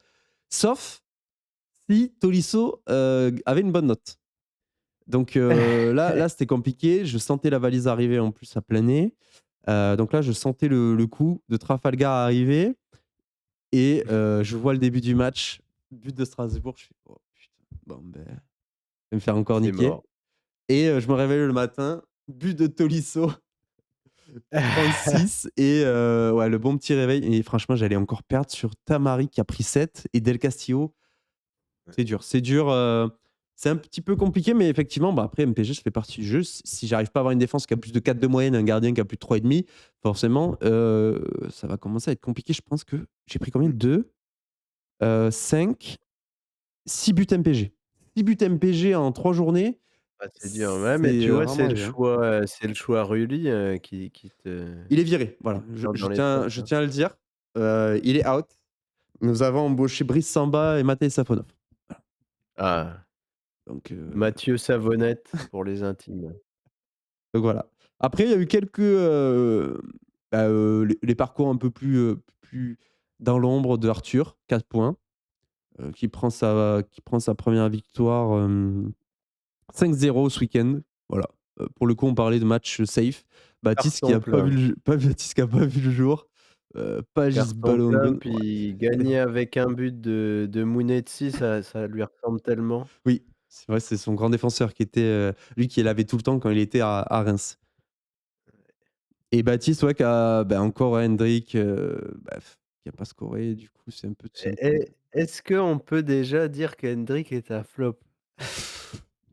Sauf si Tolisso, avait une bonne note. Donc là c'était compliqué. Je sentais la valise arriver en plus à plein nez. Donc là, je sentais le coup de Trafalgar arriver et je vois le début du match, but de Strasbourg, je fais: «Oh putain, bon ben, je vais me faire encore C'est niquer» mort. et je me réveille le matin, but de Tolisso. 36 et ouais, le bon petit réveil et franchement, j'allais encore perdre sur Tamari qui a pris 7 et Del Castillo. C'est dur, c'est un petit peu compliqué, mais effectivement, bah, après MPG, ça fait partie du jeu. Si j'arrive pas à avoir une défense qui a plus de 4 de moyenne, un gardien qui a plus de 3,5, forcément, ça va commencer à être compliqué. Je pense que j'ai pris combien? 2, 5, 6 buts MPG. 6 buts MPG en 3 journées, Ah, c'est dur. Ouais, mais c'est tu vois, rarement arrivé, hein. c'est le choix Rulli, qui te Il est viré, voilà. Je tire je dans les tiens pattes, je hein. tiens à le dire, il est out. Nous avons embauché Brice Samba et Matej Safonov. Ah, Donc Mathieu Savonnette pour les intimes. voilà. Après, il y a eu quelques, bah, les parcours un peu plus dans l'ombre de Arthur, 4 points, qui prend sa première victoire, 5-0 ce week-end. Voilà. Pour le coup, on parlait de match safe. Baptiste qui Carton a pas plein. vu Baptiste qui a pas vu le jour. Pagis Carton plein, Balogun, puis ouais. gagner avec un but de Mounetzi, ça lui ressemble tellement. Oui, c'est vrai, c'est son grand défenseur qui était, lui qui l'avait tout le temps quand il était à Reims. Et Baptiste, ouais, qui a bah, encore Hendrick, qui a pas scoré, du coup, Est-ce qu'on peut déjà dire qu'Hendrick est un flop?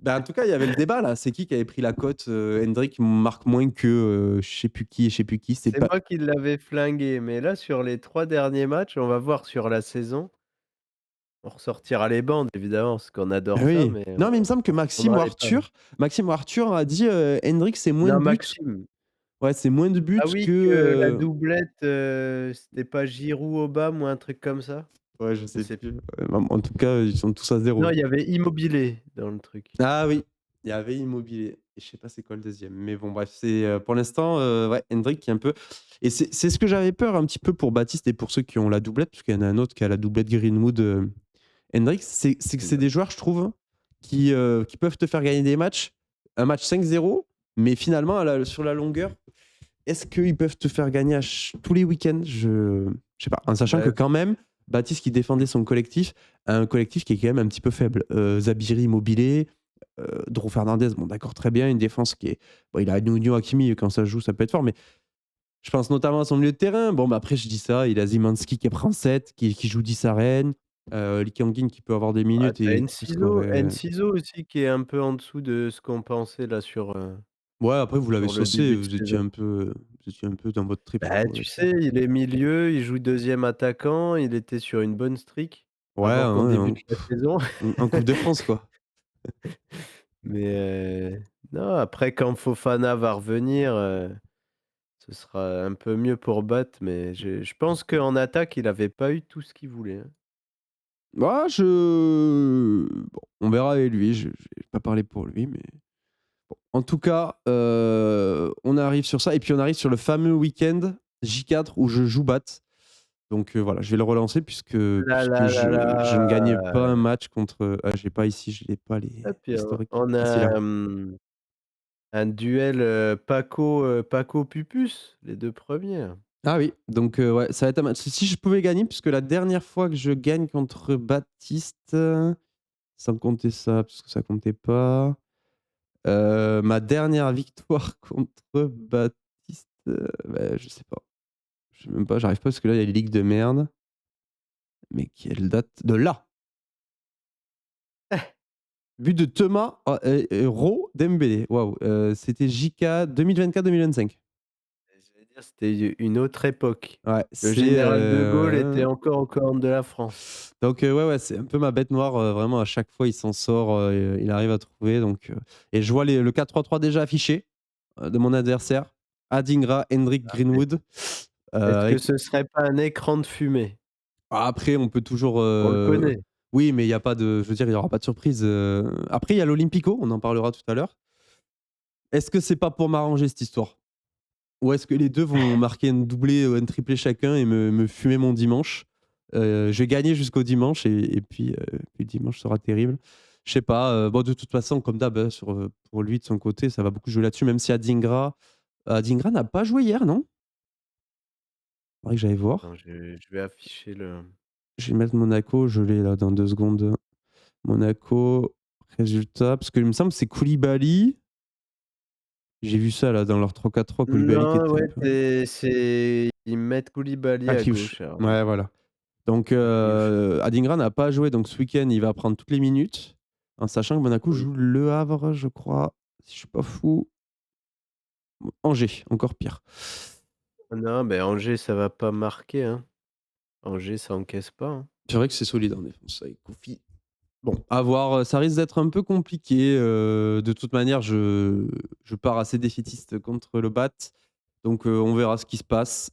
bah, en tout cas, il y avait le débat là, c'est qui avait pris la cote, Hendrick marque moins que, je sais plus qui et je sais plus qui, c'était C'est pas moi qui l'avais flingué, mais là, sur les 3 derniers matchs, on va voir sur la saison. On ressortira les bandes évidemment, parce qu'on adore ça, oui. mais Non, mais il me semble que on Maxime reprendra ou les pages. Arthur a dit, Hendrick, c'est moins de Non, buts. Maxime. Ouais, c'est moins de buts Ah oui, que, que la doublette, c'était pas Giroud, Aubame ou un truc comme ça? Ouais, je Je sais sais plus. plus. En tout cas, ils sont tous à Non, 0. il y avait Immobilier dans le truc. Ah oui, il y avait Immobilier et je sais pas c'est quoi le deuxième, mais bon bref, c'est, pour l'instant, ouais, Hendrick qui est un peu et c'est ce que j'avais peur un petit peu pour Baptiste et pour ceux qui ont la doublette, parce qu'il y en a un autre qui a la doublette Greenwood, Hendrick, c'est que c'est des joueurs, je trouve, qui peuvent te faire gagner des matchs. Un match 5-0, mais finalement sur la longueur, est-ce qu'ils peuvent te faire gagner tous les week-ends? Je sais pas, en sachant que Bah, quand même, Baptiste qui défendait son collectif, a un collectif qui est quand même un petit peu faible. Zabiri Immobilier, Dro Fernandez, bon d'accord, très bien, une défense qui est. Bon, il a Nuno Hakimi, quand ça joue, ça peut être fort, mais je pense notamment à son milieu de terrain. Bon, bah après, je dis ça, il a Zimanski qui prend 7, qui joue 10 arènes, Lee Kang-in qui peut avoir des ah, minutes tu et qui peut Enciso scorer. Enciso aussi qui est un peu en dessous de ce qu'on pensait là Ouais, après, vous l'avez sur le saucé, début de saison. vous étiez un peu dans votre trip, Bah, on va tu dire. sais, il est milieu, il joue deuxième attaquant, il était sur une bonne streak Ouais, avant qu'on ouais, débute la saison. en Coupe de France, quoi. Mais, non, après quand Fofana va revenir, ce sera un peu mieux pour Bat, mais je pense qu'en attaque, il avait pas eu tout ce qu'il voulait, hein. Bah, bon, on verra avec lui, je vais pas parler pour lui, mais bon. En tout cas, on arrive sur ça et puis on arrive sur le fameux week-end J4 où je joue Bat. Donc voilà, je vais le relancer puisque Là là là je ne gagnais pas un là! match contre j'ai pas ici, je l'ai pas Et puis, l'historique. on Ah si, là. a, un duel, Paco Pupus, les 2 premiers. Ah oui, donc ouais, ça va être un match si je pouvais gagner puisque la dernière fois que je gagne contre Baptiste, sans compter ça, parce que ça comptait pas. Ma dernière victoire contre Baptiste, bah, je sais pas. Je sais même pas, j'arrive pas parce que là, il y a les ligues de merde. Mais quelle date? De là! But de Thomas Ro Dembélé. Waouh, c'était JK 2024-2025. J'allais dire, c'était une autre époque. Ouais, Le c'est, général de Gaulle était encore aux commandes de la France. donc ouais, ouais, c'est un peu ma bête noire, vraiment à chaque fois il s'en sort, il arrive à trouver donc et je vois le 4-3-3 déjà affiché, de mon adversaire. Adingra, Hendrick, Ah mais Greenwood, est-ce que avec ce serait pas un écran de fumée? après on peut toujours, On le connaît. oui, mais il y a pas de je veux dire, il y aura pas de surprise, après il y a l'Olympico, on en parlera tout à l'heure. Est-ce que c'est pas pour m'arranger cette histoire? Ou est-ce que les 2 vont marquer un doublé ou un triplé chacun et me fumer mon dimanche? Je vais gagner jusqu'au dimanche puis dimanche sera terrible. Je sais pas, bon de toute façon comme d'hab, hein, pour lui de son côté, ça va beaucoup jouer là-dessus, même si Adingra n'a pas joué hier, non? Faudrait que j'aille Attends, voir. je vais afficher le Je vais mettre Monaco, je l'ai là dans 2 secondes. Monaco, résultat, parce qu'il me semble que c'est Koulibaly. J'ai vu ça là dans leur 3-4-3, Koulibaly qui non, était un ouais, peu c'est ils mettent Koulibaly à à gauche. gauche alors, Ouais, voilà. Donc à gauche. Adingra n'a pas joué, donc ce week-end, il va prendre toutes les minutes, en sachant que Monaco Oui. joue Le Havre, je crois, si je suis pas fou. Angers, encore pire. Non, mais Angers, ça va pas marquer, hein. Angers, ça encaisse pas, hein. C'est vrai que c'est solide en défense avec Kofi. Bon, à voir, ça risque d'être un peu compliqué, de toute manière, je pars assez défaitiste contre le BAT, donc on verra ce qui se passe,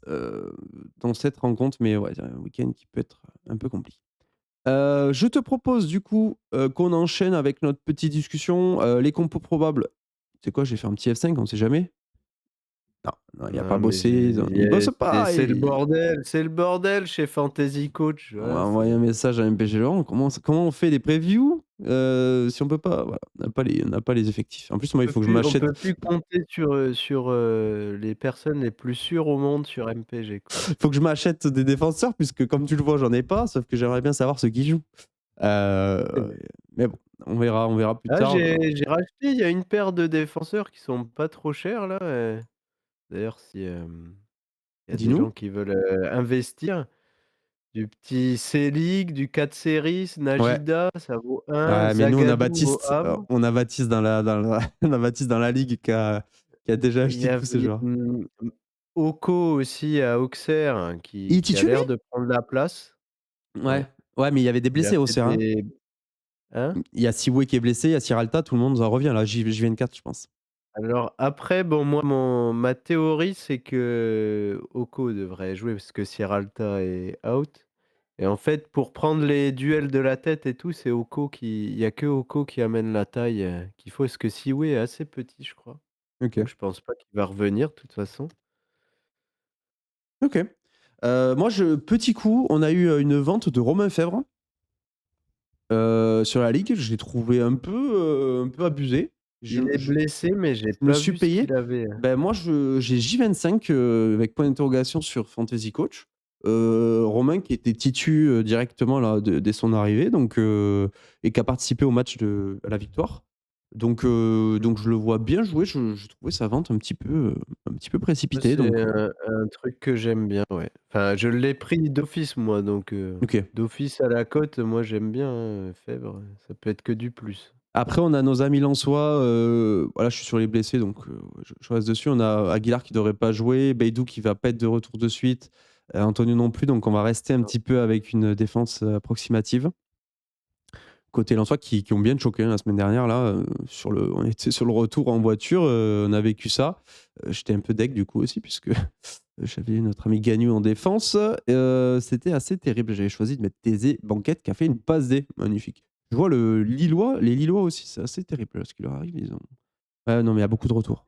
dans cette rencontre, mais ouais, un week-end qui peut être un peu compliqué. Je te propose du coup, qu'on enchaîne avec notre petite discussion, les compos probables. C'est quoi? Je vais faire un petit F5, on sait jamais? Non, non, il a pas Non, mais bossé, non, il bosse pas, c'est le bordel chez Fantasy Coach, on va voilà, envoyer un c'est message à MPG Laurent, comment on fait des previews, si on peut pas voilà, on n'a pas les effectifs. En plus, moi, il faut que je on m'achète peut plus compter sur, les personnes les plus sûres au monde sur MPG Coach. faut que je m'achète des défenseurs puisque comme tu le vois, j'en ai pas, sauf que j'aimerais bien savoir ceux qui jouent. Heu, mais bon, on verra plus Ah, tard. j'ai racheté, il y a une paire de défenseurs qui sont pas trop chers là, d'ailleurs si, il y a des Dis-nous? gens qui veulent, investir, du petit Selig, du Katseris, Ouais. Najida, ça vaut 1, Ouais, mais nous, Zagadou au Havre. On a Baptiste on a Baptiste dans la ligue qui a déjà Il y acheté a tous ces joueurs. Oko aussi à Auxerre hein, Il est qui a l'air titulaire? de prendre la place. Ouais. Ouais, Ouais, mais il y avait des il a blessés au fait Auxerre, hein. des hein? Il y a Siwe qui est blessé, il y a Sierralta, tout le monde en revient là, JVN4 je pense. Alors après, bon moi ma théorie c'est que Oko devrait jouer parce que Sierralta est out et en fait, pour prendre les duels de la tête et tout, c'est Oko qui il y a que Oko qui amène la taille, qu'il faut, parce que Siwé est assez petit, je crois. Donc OK. je pense pas qu'il va revenir de toute façon. OK. Moi, petit coup, on a eu, une vente de Romain Fèvre, sur la ligue. Je l'ai trouvé un peu abusé. Je Il est je blessé, mais j'ai je me pas suis vu ce payé. qu'il avait, Ben moi, j'ai J25, avec point d'interrogation sur Fantasy Coach. Romain qui était titu, directement là dès son arrivée, donc et qui a participé au match à la victoire. Donc je le vois bien jouer. Je trouvais sa vente un petit peu Moi, précipitée, c'est donc un truc que j'aime bien, ouais. Enfin, je l'ai pris d'office moi, donc OK. d'office à la cote, moi j'aime bien, hein, Fèvre, ça peut être que du plus. Après, on a nos amis lensois, voilà, je suis sur les blessés, donc je reste dessus. On a Aguilar qui devrait pas jouer, Beidou qui va pas être de retour de suite, Antonio non plus, donc on va rester un Non. petit peu avec une défense, approximative. Côté lensois qui ont bien choqué, hein, la semaine dernière là, on était sur le retour en voiture, on a vécu ça. J'étais un peu deg du coup aussi puisque j'avais notre ami Gagnou en défense, c'était assez terrible. J'avais choisi de mettre Thésée Banquette qui a fait une passe D, magnifique. Je vois les Lillois aussi, c'est assez terrible ce qui leur arrive, ils ont ouais, non, mais il y a beaucoup de retours.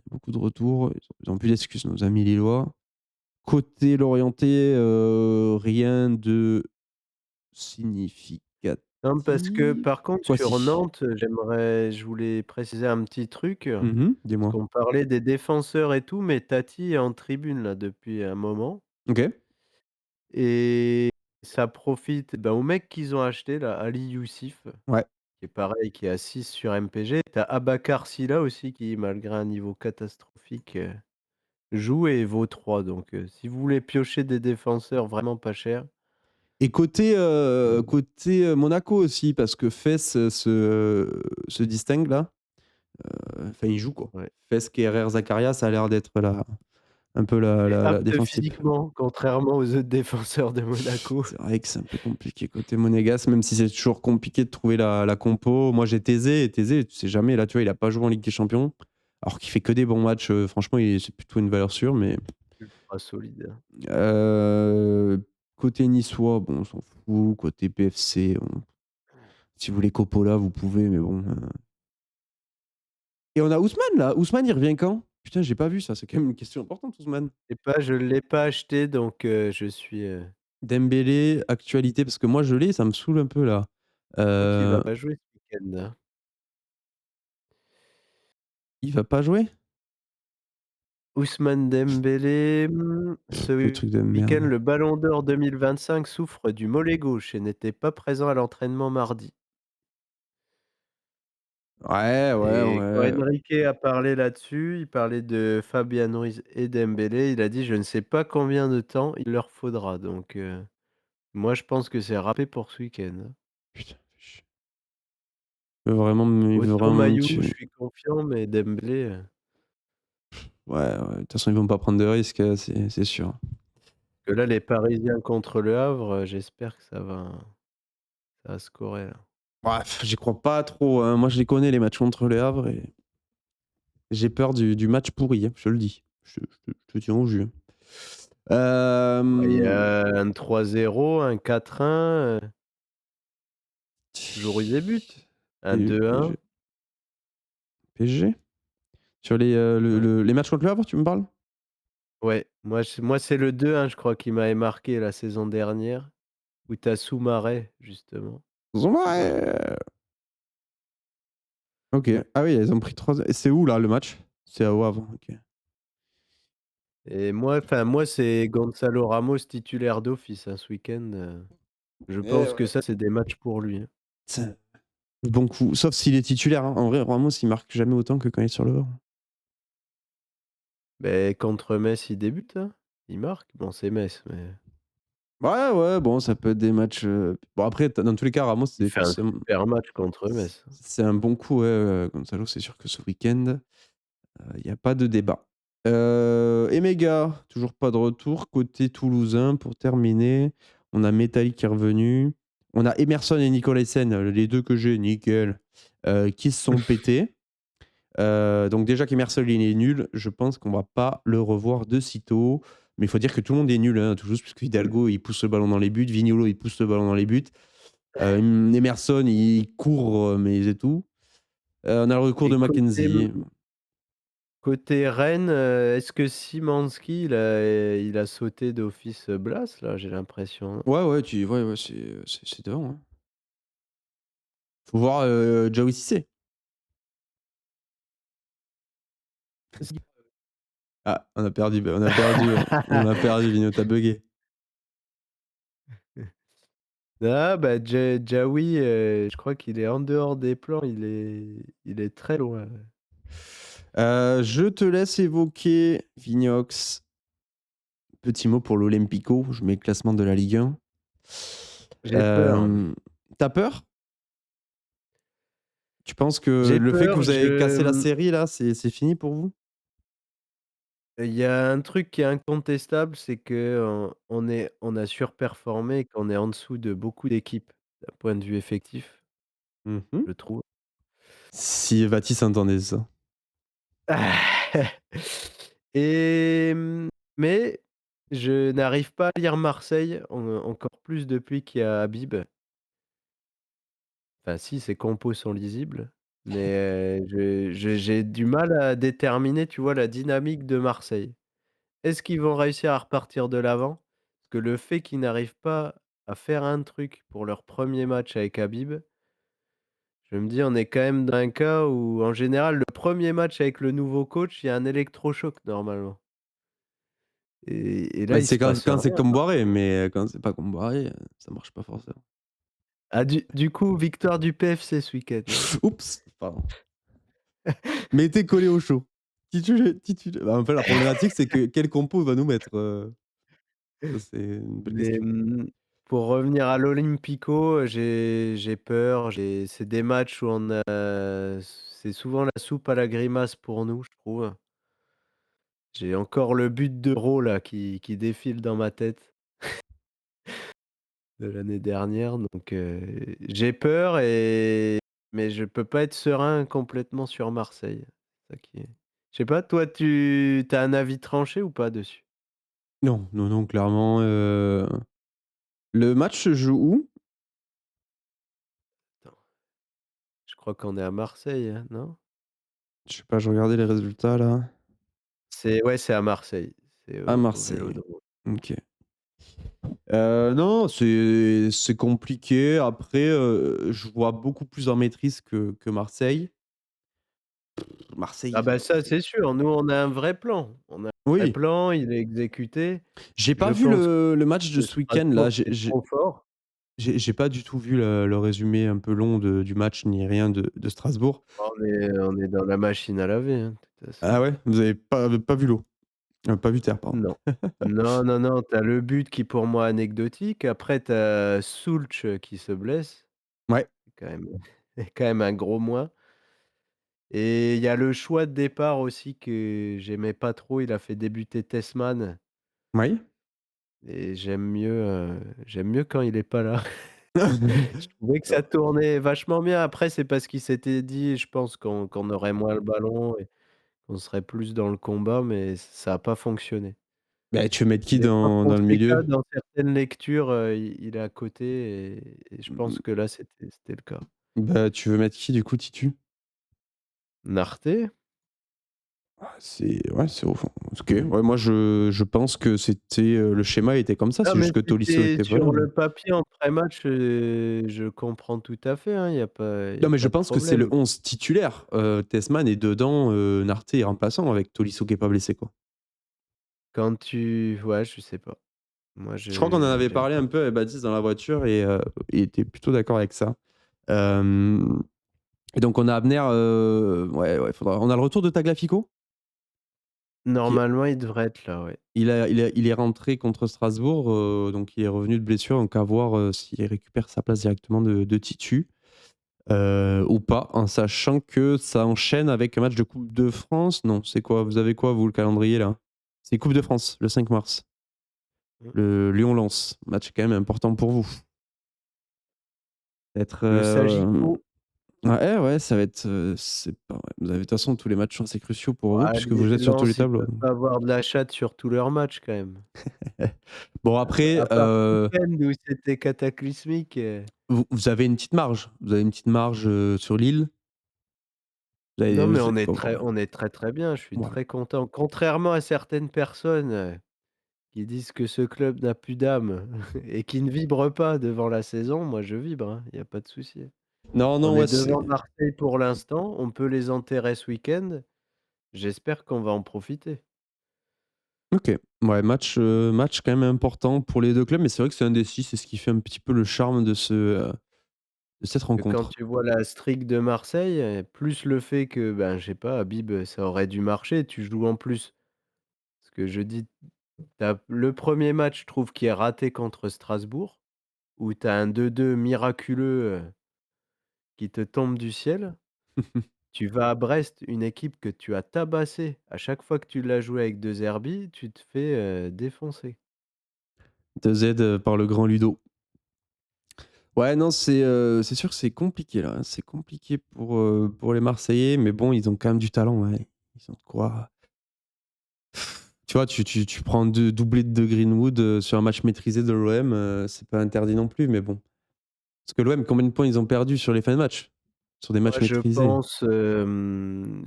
Beaucoup de retours, ils ont plus d'excuses, nos amis lillois. Côté Lorientais, rien de significatif. Non, parce que par contre sur Quasi. Nantes, je voulais préciser un petit truc, parce Dis-moi. qu'on parlait des défenseurs et tout, mais Tati est en tribune là depuis un moment OK. et ça profite, ben, aux mecs qu'ils ont achetés là, Ali Youssif, Ouais. qui est pareil, qui est à 6 sur MPG. Tu as Abakar Sylla aussi qui, malgré un niveau catastrophique, joue et vaut 3, donc si vous voulez piocher des défenseurs vraiment pas chers, Et heu, côté, Monaco aussi, parce que Fès, se distingue là. Enfin, il joue quoi. ouais, Fès, Kerrer, Zakaria, ça a l'air d'être un peu et la apte défense type. physiquement, contrairement aux autres défenseurs de Monaco. C'est vrai que c'est un peu compliqué côté monégasque, même si c'est toujours compliqué de trouver la compo. Moi, j'ai Thésée et Thésée, tu sais jamais, là, tu vois, il a pas joué en Ligue des Champions, alors qu'il fait que des bons matchs, franchement, c'est plutôt une valeur sûre, mais Ultra solide. heu, côté niçois, bon, on s'en fout. Côté PFC, si vous voulez Coppola, vous pouvez, mais bon, et on a Ousmane, là. Ousmane, il revient quand? Putain, j'ai pas vu ça, c'est quand même une question importante, Ousmane. Je l'ai pas acheté, donc Dembélé, actualité, parce que moi, je l'ai, ça me saoule un peu, là. je crois qu'il va Heu, pas jouer ce week-end, hein. il va pas jouer? Ousmane Dembélé, Le ce truc de week-end, merde. le ballon d'or 2025 souffre du mollet gauche et n'était pas présent à l'entraînement mardi. Ouais, ouais, Et quand ouais. Enrique a parlé là-dessus, il parlait de Fabian Ruiz et Dembélé, il a dit: «Je ne sais pas combien de temps il leur faudra», donc moi je pense que c'est râpé pour ce week-end, hein. Putain, fais chier. Il veut Autant vraiment me Mayou, je tuer. suis confiant, mais Dembélé, Ouais, ouais, de toute façon, ils vont pas prendre de risques, c'est sûr. que là les Parisiens contre Le Havre, j'espère que ça va scorer là. Bref, j'y crois pas trop, hein. Moi, je les connais, les matchs contre Le Havre, et j'ai peur du match pourri, hein, je te le dis. Je te tiens au jus, hein. Ouais, il y Hem, a un 3-0, un 4-1, toujours eu des buts. Un PSG 2-1, PSG? Sur ouais. les matchs contre Le Havre, tu me parles? Ouais, moi c'est le 2-1 je crois qui m'avait marqué la saison dernière, où tu as Soumaré justement. Zomaï! OK. Ah oui, ils ont pris 3. Et c'est où là, le match? C'est au Havre, OK. Et moi c'est Gonzalo Ramos titulaire d'office, hein, ce week-end, je Eh pense que ouais. ça c'est des matchs pour lui, hein. C'est bon coup, sauf s'il est titulaire, hein. En vrai, Ramos, il marque jamais autant que quand il est sur le banc. Beh, contre Metz il débute, hein, il marque. Bon c'est Metz, mais Ouais, ouais, bon, ça peut être des matchs, bon après, dans tous les cas, Ramos, il c'est fait un forcément super match contre Metz. c'est un bon coup, ouais, Gonzalo, c'est sûr que ce week-end, il y a pas de débat. Emega, toujours pas de retour. Côté toulousain, pour terminer, on a Metallic qui est revenu. On a Emerson et Nicolaisen, les 2 que j'ai, nickel, qui se sont pétés. Donc déjà qu'Emerson, il est nul, je pense qu'on va pas le revoir de sitôt. Mais il faut dire que tout le monde est nul, hein, tout juste parce qu'Hidalgo, il pousse le ballon dans les buts, Vignolo, il pousse le ballon dans les buts, Emerson, il court, mais c'est tout. On a le recours Et de Mackenzie. côté Rennes, est-ce que Szymański, il a sauté d'office, Blas là, j'ai l'impression, non? Ouais, ouais, ouais, c'est devant, hein. Faut voir, Diawy Cissé. Ah, on a perdu Vigno, tu buggé. Ah bah, Diawy, je crois qu'il est en dehors des plans, il est très loin. Je te laisse évoquer Vignox. Petit mot pour l'Olympico, je mets le classement de la Ligue 1. J'ai peur. Tu peur? Tu penses que J'ai le fait que peur, vous avez cassé la série là, c'est fini pour vous? il y a un truc qui est incontestable, c'est qu'on a surperformé et qu'on est en dessous de beaucoup d'équipes, d'un point de vue effectif, Mmh. je trouve. Si Baptiste entendait ça. Et mais je n'arrive pas à lire Marseille, encore plus depuis qu'il y a Habib. Enfin si, ses compos sont lisibles, mais j'ai du mal à déterminer, tu vois, la dynamique de Marseille. Est-ce qu'ils vont réussir à repartir de l'avant? Parce que le fait qu'ils n'arrivent pas à faire un truc pour leur premier match avec Habib, je me dis: «On est quand même dans un cas où, en général, le premier match avec le nouveau coach, il y a un électrochoc normalement». Et là, Ouais, il se c'est passe quand c'est rien. comme Boiré, mais quand c'est pas comme Boiré, ça marche pas forcément. Ah du coup, victoire du PFC ce week-end, hein? Oups! Pardon. Mais tu collé au chaud. Bah, en fait, la problématique, c'est que quel compo va nous mettre? Ça, c'est une belle Mais, question. pour revenir à l'Olympico, j'ai peur, c'est des matchs où c'est souvent la soupe à la grimace pour nous, je trouve. J'ai encore le but d'Euro là qui défile dans ma tête de l'année dernière, donc j'ai peur mais je peux pas être serein complètement sur Marseille. C'est ça qui est je sais pas, toi tu as un avis tranché ou pas dessus? Non, non, non, clairement, le match se joue où? Attends, je crois qu'on est à Marseille, hein, non? Je sais pas, je regardais les résultats là. C'est à Marseille, c'est À au Marseille. Vélodrome. OK. Non, c'est compliqué. Après, je vois beaucoup plus en maîtrise que Marseille. Ah Marseille, bah, ça c'est sûr, nous on a un vrai plan. On a un vrai oui. plan, il est exécuté. J'ai pas Je vu pense le match de que ce week-end là. Strasbourg c'est trop fort. J'ai pas du tout vu le résumé un peu long du match ni rien de Strasbourg. On est dans la machine à laver, hein, de toute façon. Ah ouais? Vous avez pas vu l'eau? Pas vu terre, pardon. Non. Non, non, non, tu as le but qui pour moi anecdotique, après tu as Soultch qui se blesse, Ouais, quand même quand même un gros moins et il y a le choix de départ aussi que j'aimais pas trop, il a fait débuter Tessman oui. et j'aime mieux quand il est pas là. Je trouvais que ça tournait vachement bien. Après, c'est parce qu'il s'était dit, je pense qu'on aurait moins le ballon et qu'on serait plus dans le combat, mais ça a pas fonctionné. Bah, tu veux mettre qui Mais quand dans le Fonseca, milieu? dans certaines lectures, il est à côté et je pense que là, c'était le cas. Bah, tu veux mettre qui du coup, Titu? Narté? Ah, c'est ouais, c'est au fond. OK, ouais, moi je pense que c'était, le schéma était comme ça, Non, c'est mais juste que Tolisso c'était était pas là, sur mais le papier en pré-match, je comprends tout à fait, hein, il y non, a mais je pas de pense que c'est le problème. 11 titulaire. Tessman est dedans, Narté est remplaçant avec Tolisso qui est pas blessé, quoi. Ouais, je sais pas. Moi, Je crois qu'on en avait j'aime parlé pas un peu avec Baptiste dans la voiture et il était plutôt d'accord avec ça. Hem et donc on a Abner, ouais, ouais, faudra on a le retour de Tagliafico? Qui normalement, il devrait être là, ouais. il est rentré contre Strasbourg, donc il est revenu de blessure, donc à voir, s'il récupère sa place directement de Titu, ou pas, en sachant que ça enchaîne avec un match de coupe de France. Non, c'est quoi? Vous avez quoi vous, le calendrier là? C'est coupe de France, le 5 mars. Mmh. Le Lyon-Lens, match quand même important pour vous. Être, Le Sagicco. Ouais, ouais, ça va être, c'est pas ouais, vous avez de toute façon tous les matchs sont assez cruciaux pour vous Ouais, puisque mais vous êtes sur tous les Lens, ils tableaux, peuvent donc. pas avoir de la chatte sur tous leurs matchs quand même. Bon À après, part ce week-end où c'était cataclysmique, vous avez une petite marge. Vous avez une petite marge, sur Lille. Vous non, avez mais vous êtes quoi, on est très, très bien. Je suis ouais. très content. Contrairement à certaines personnes, qui disent que ce club n'a plus d'âme et qui ne vibrent pas devant la saison, moi je vibre, hein, il y a pas de souci. Non, On non, est ouais, c'est devant Marseille pour l'instant, on peut les enterrer ce week-end. J'espère qu'on va en profiter. OK. Ouais, match quand même important pour les 2 clubs, mais c'est vrai que c'est indécis, c'est ce qui fait un petit peu le charme de cette Quand rencontre. tu vois la streak de Marseille, plus le fait que, ben, je sais pas, Habib, ça aurait dû marcher, tu joues en plus. Ce que je dis, tu as le premier match, je trouve, qui est raté contre Strasbourg, où tu as un 2-2 miraculeux, qui te tombe du ciel. Tu vas à Brest, une équipe que tu as tabassée. À chaque fois que tu l'as joué avec De Zerbi, tu te fais, défoncer. 2Z, par le grand Ludo. Ouais, non, c'est sûr que c'est compliqué là, hein. C'est compliqué pour les Marseillais, mais bon, ils ont quand même du talent, ouais. Ils ont de quoi. Tu vois, tu prends 2 doublés de Greenwood, sur un match maîtrisé de l'OM, c'est pas interdit non plus, mais bon. Parce que l'OM, combien de points ils ont perdu sur les fins de match? Sur des Moi, matchs je maîtrisés? pense,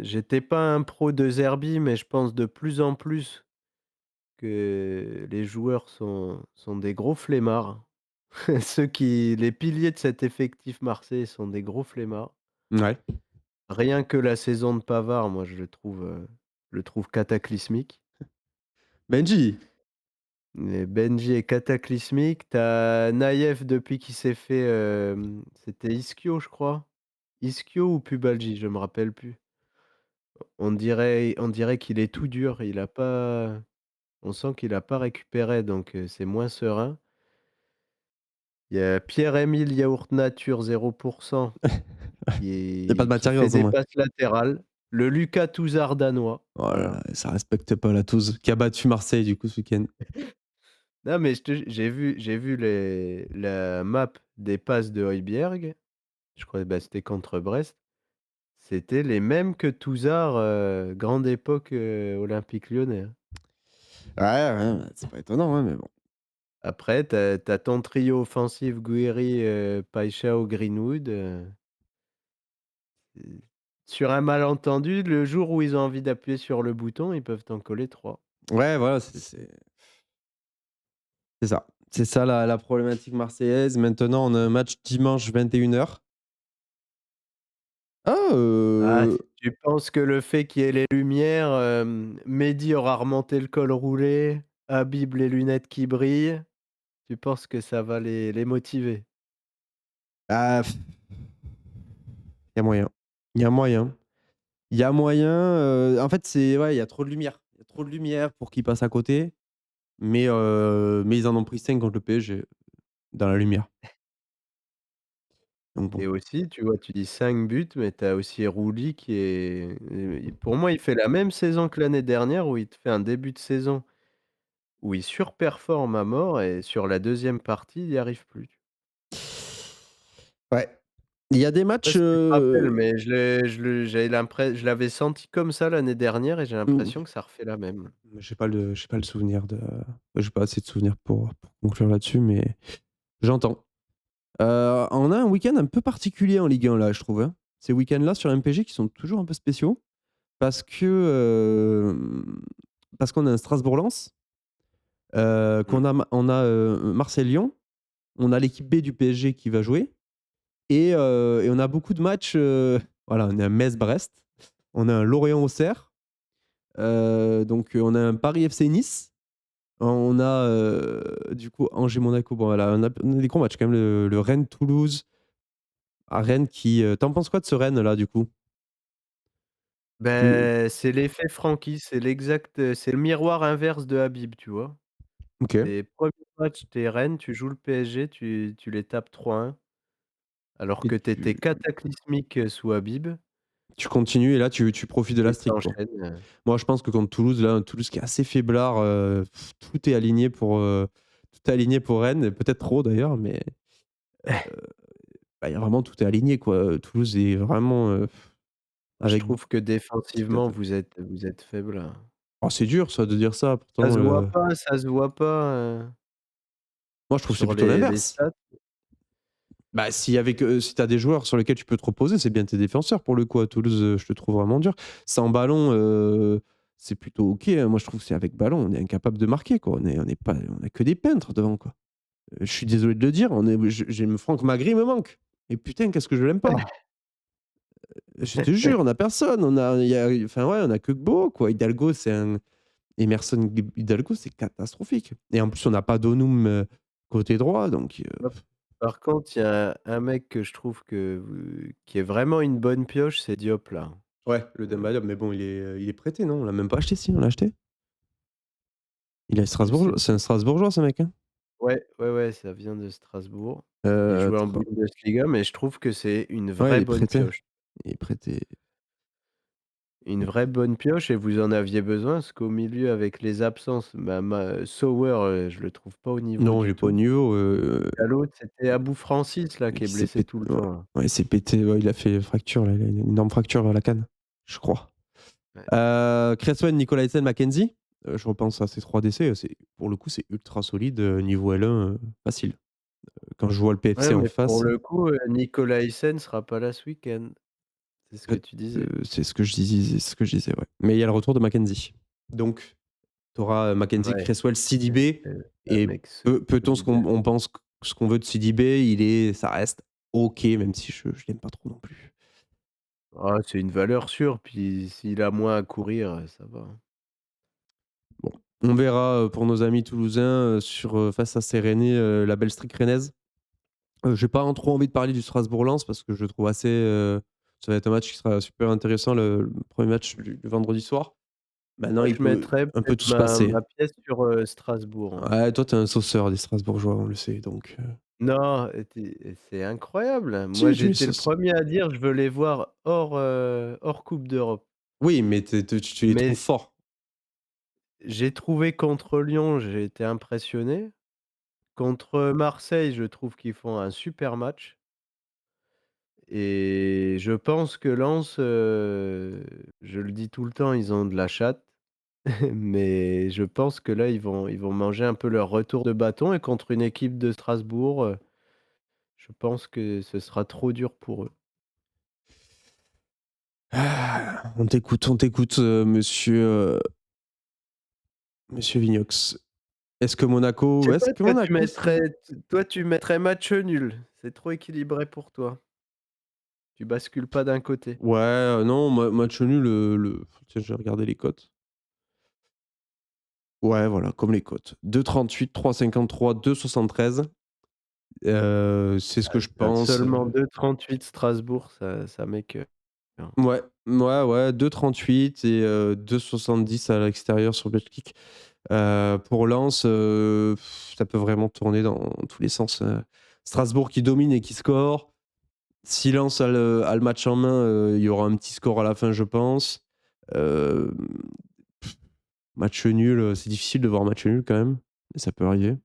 j'étais pas un pro de Zerbi, mais je pense de plus en plus que les joueurs sont des gros flemmards. Les piliers de cet effectif marseillais sont des gros flemmards. Ouais. Rien que la saison de Pavard, moi, je le trouve cataclysmique. Benji! Et Benji est cataclysmique. Tu as Naïef depuis qu'il s'est fait, c'était Ischio, je crois. Ischio ou Pubalgi, je me rappelle plus. On dirait qu'il est tout dur, il a pas on sent qu'il a pas récupéré donc c'est moins serein. Il y a Pierre-Emile Yaourt Nature 0 Il y a pas de qui fait matériaux, au des moins. passes latérales. Le Lucas Touzard danois, Oh là voilà. là, ça respecte pas la Toulouse, qui a battu Marseille, du coup, ce week-end. Non mais j'ai vu la map des passes de Højbjerg, je crois, bah, c'était contre Brest. C'était les mêmes que Touzard, grande époque, Olympique Lyonnais, hein. Ouais, ouais, bah, c'est pas étonnant, hein, mais bon. Après tu as ton trio offensif Guéry, Paixão, Greenwood, heu, sur un malentendu, le jour où ils ont envie d'appuyer sur le bouton, ils peuvent t'en coller 3. Ouais, voilà, c'est ça. C'est ça la problématique marseillaise. Maintenant, on a un match dimanche 21h. Ah, Ah, si tu penses que le fait qu'il y ait les lumières, Mehdi aura remonté le col roulé, Habib les lunettes qui brillent, tu penses que ça va les motiver? ah, il y a moyen. Il y a moyen. Il y a moyen, en fait, c'est ouais, il y a trop de lumière. Il y a trop de lumière pour qu'ils passent à côté, mais ils en ont pris 5 contre le PSG, dans la lumière. Donc bon. Et aussi, tu vois, tu dis 5 buts, mais tu as aussi Rouli qui est, pour moi, il fait la même saison que l'année dernière où il te fait un début de saison où il surperforme à mort et sur la deuxième partie, il y arrive plus. Ouais. Il y a des Je sais pas matchs, si tu te rappelles, mais je l'avais senti comme ça l'année dernière et j'ai mmh, l'impression que ça refait la même. j'ai pas le souvenir de j'ai pas assez de souvenirs pour conclure là-dessus, mais j'entends. On a un week-end un peu particulier en Ligue 1 là, je trouve, hein. Ces week-ends-là sur MPG qui sont toujours un peu spéciaux parce que, parce qu'on a un Strasbourg-Lens, Mmh. on a, Marseille-Lyon, on a l'équipe B du PSG qui va jouer et on a beaucoup de matchs, voilà, on a un Metz-Brest, on a un Lorient-Auxerre, donc on a un Paris FC Nice, on a, du coup Angers-Monaco, bon voilà, on a des gros matchs quand même, le Rennes-Toulouse, à Rennes qui, tu penses quoi de ce Rennes-là, du coup? Tu C'est l'effet Francky, c'est le miroir inverse de Habib, tu vois? OK. Tes premiers matchs, tu es Rennes, tu joues le PSG, tu les tapes 3-1 alors Et que tu étais cataclysmique, sous Habib tu continues et là tu profites de la et tu streak, quoi. enchaînes. Moi, je pense que contre Toulouse, là, Toulouse qui est assez faiblard, tout est aligné pour, tout est aligné pour Rennes et peut-être trop d'ailleurs, mais bah, il y a vraiment tout est aligné, quoi. Toulouse est vraiment, Je avec trouve que petite défensivement, attaque. vous êtes faible, hein. Oh, c'est dur ça de dire ça, Ça pourtant, se voit pas, ça se voit pas, moi je trouve que c'est sur plutôt les l'inverse. stats. Bah, si tu as des joueurs sur lesquels tu peux te reposer, c'est bien tes défenseurs pour le coup à Toulouse, je te trouve vraiment dur. Sans ballon, c'est plutôt OK, hein. Moi je trouve que c'est avec ballon, on est incapable de marquer, quoi. On a que des peintres devant, quoi. Je suis désolé de le dire, on est j'ai Franck Magri me manque et putain qu'est-ce que je l'aime pas. Je te jure, on a personne, il y a enfin ouais, on a que Gbo, quoi. Hidalgo, c'est un Emerson Hidalgo, c'est catastrophique et en plus on n'a pas Donum, côté droit donc Hop. Par contre, il y a un mec que je trouve qui est vraiment une bonne pioche, c'est Diop, là. ouais, le Demba Diop mais bon il est prêté, non? On l'a même pas acheté si, on l'a acheté? Il est Je sais Strasbourgeois, c'est un plus. Strasbourgeois ce mec, hein? Ouais, ouais, ouais, ça vient de Strasbourg. Il jouait en Tra Bundesliga, mais je trouve que c'est une ouais, vraie bonne pioche. il est prêté. Une vraie bonne pioche et vous en aviez besoin parce qu'au milieu avec les absences, bah, Sauer, je le trouve pas au niveau Non, il du est pas au tout. niveau, Et à l'autre, c'était Abou Francis là qui est il s'est blessé pété tout le ouais, temps là. ouais, il s'est pété, ouais, il a fait fracture là, il a une énorme fracture à la canne, je crois. Ouais. Cresswell, Nicolaisen, Mackenzie, je repense à ces 3 décès, c'est pour le coup, c'est ultra solide, niveau L1, facile. Quand je vois le Ouais, PFC en mais pour face, le coup, Nicolaisen sera pas là ce week-end. C'est ce que peut tu disais. c'est ce que je disais, ouais. Mais il y a le retour de Mackenzie. Donc tu auras, Mackenzie, Ouais, Cresswell, Sidibé c'est un et mec peut-on solide. on pense ce qu'on veut de Sidibé, ça reste OK, même si je l'aime pas trop non plus. Ah, c'est une valeur sûre, puis s'il a moins à courir, ça va, hein. Bon, on verra, pour nos amis toulousains, face à ces Rennais, la belle streak rennaise. J'ai pas trop envie de parler du Strasbourg-Lens parce que je le trouve assez, ça va être un match qui sera super intéressant, le 1er match du vendredi soir. Maintenant, Moi, il je peut mettrais un peu peut-être tout se passer. ma pièce sur, Strasbourg, hein. Ouais, toi, tu es un sauceur des Strasbourgeois, on le sait, donc Non, c'est incroyable. Moi, si, tu es j'étais le sauce premier à dire: «Je veux les voir hors coupe d'Europe». oui, mais tu les trouves Mais forts. j'ai trouvé contre Lyon, j'ai été impressionné. Contre Marseille, je trouve qu'ils font un super match et je pense que Lens, je le dis tout le temps, ils ont de la chatte, mais je pense que là, ils vont manger un peu leur retour de bâton et contre une équipe de Strasbourg, je pense que ce sera trop dur pour eux. Ah, on t'écoute, monsieur Vignox. Je sais Est-ce pas, que Monaco serait toi tu mettrais match nul, c'est trop équilibré pour toi. Tu bascules pas d'un côté. ouais, non, match nul, tiens, je vais regarder les cotes. Ouais, voilà, comme les cotes. 2,38, 3,53, 2,73. C'est ce que je pense. Seulement 2,38 Strasbourg, ça m'écoeure. Ouais, ouais, ouais, 2,38 et 2,70 à l'extérieur sur Betclic. Pour Lens, ça peut vraiment tourner dans tous les sens. Strasbourg qui domine et qui score. Si Lens a le match en main, il y aura un petit score à la fin, je pense. Hem, Match nul, c'est difficile de voir match nul quand même, mais ça peut arriver.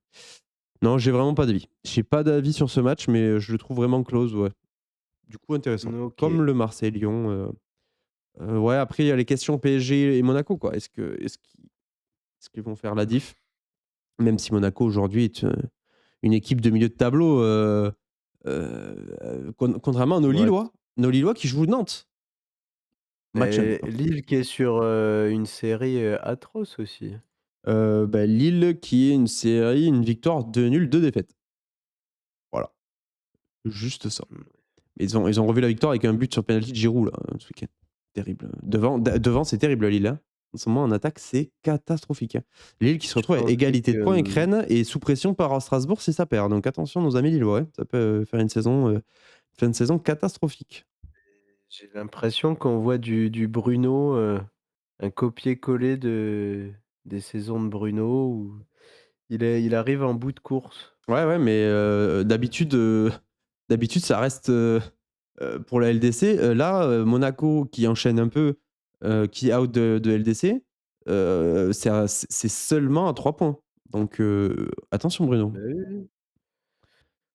Non, j'ai vraiment pas d'avis. J'ai pas d'avis sur ce match, mais je le trouve vraiment close, ouais. Du coup, intéressant. OK. Comme le Marseille-Lyon, ouais, après, il y a les questions PSG et Monaco, quoi. Est-ce qu'ils vont faire la diff? Même si Monaco, aujourd'hui, est, une équipe de milieu de tableau, contrairement à Ouais, Nos Lillois qui jouent Nantes. Match nul, mais par contre. Lille qui est sur, une série, atroce aussi. Bah, Lille qui est une victoire, 2 nuls, 2 défaites. Voilà, juste ça. Mmh. Ils ont revu la victoire avec un but sur penalty de Giroud, là, ce week-end. Terrible. Devant, c'est terrible, Lille, hein. En ce moment, en attaque, c'est catastrophique, hein. Lille qui se Je retrouve à pensais égalité de que, points avec Rennes et sous pression par Strasbourg si ça perd. Donc attention, nos amis lillois, ouais. Ça peut faire une saison, fin de saison catastrophique. j'ai l'impression qu'on voit du Bruno, un copier-coller des saisons de Bruno où il arrive en bout de course. Ouais, ouais, mais d'habitude, ça reste, pour la LDC. Là, Monaco qui enchaîne un peu, qui est out de LDC, c'est seulement à 3 points. Donc attention Bruno. Bah oui, oui.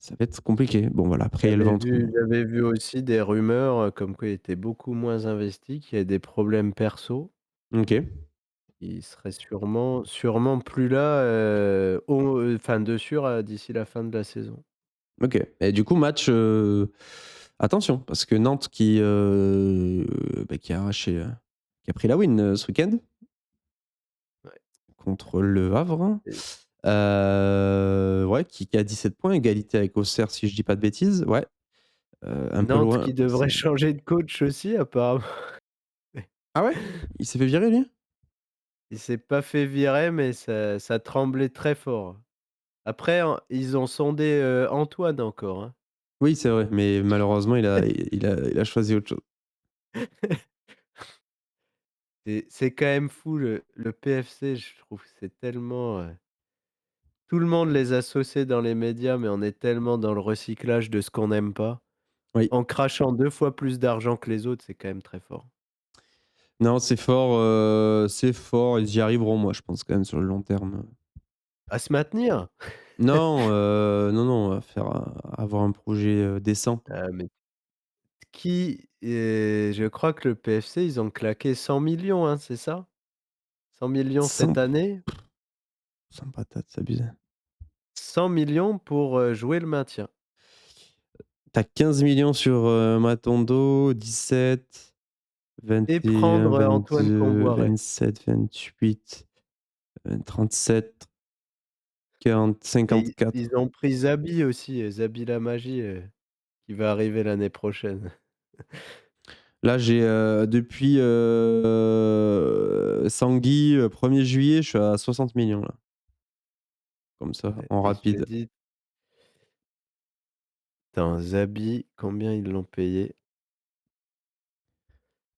Ça va être compliqué. Bon voilà, après il y a le J'avais ventre, vu mais j'avais vu aussi des rumeurs, comme quoi il était beaucoup moins investi, qu'il y a des problèmes perso. OK, Il serait sûrement plus là, enfin de sûr, d'ici la fin de la saison. OK et du coup match, attention parce que Nantes bah, qui a arraché, qui a pris la win, ce week-end Ouais contre Le Havre. et Ouais, qui a 17 points, égalité avec Auxerre si je dis pas de bêtises. Ouais, un peu Nantes loin, qui devrait c'est changer de coach aussi apparemment. ah ouais? Il s'est fait virer lui? Il s'est pas fait virer, mais ça tremblait très fort. Après ils ont sondé, Antoine encore, hein. Oui, c'est vrai, mais malheureusement il a choisi autre chose. C'est quand même fou le PFC, je trouve que c'est tellement, tout le monde les associe dans les médias, mais on est tellement dans le recyclage de ce qu'on n'aime pas. Oui. En crachant 2 fois plus d'argent que les autres, c'est quand même très fort. Non, c'est fort, ils y arriveront moi je pense quand même sur le long terme. À se maintenir? Non, non, non, à faire, avoir un projet, décent. Mais je crois que le PFC, ils ont claqué 100 000 000, hein, c'est ça? 100 000 000 Sans cette année? sans patate, c'est abusé. 100 000 000 pour, jouer le maintien Tu as 15 000 000 sur, Matondo, 17, et 21, prendre, Antoine 22, Kombouaré. 27, 28, 37, 40, Et 54. ils ont pris Zabi aussi, Zabi Lamaji, qui va arriver l'année prochaine. Là, j'ai, depuis, Tanguy, 1er juillet, je suis à 60 000 000 là, comme ça, Ouais en et je te rapide. dis, attends, Zabi, combien ils l'ont payé?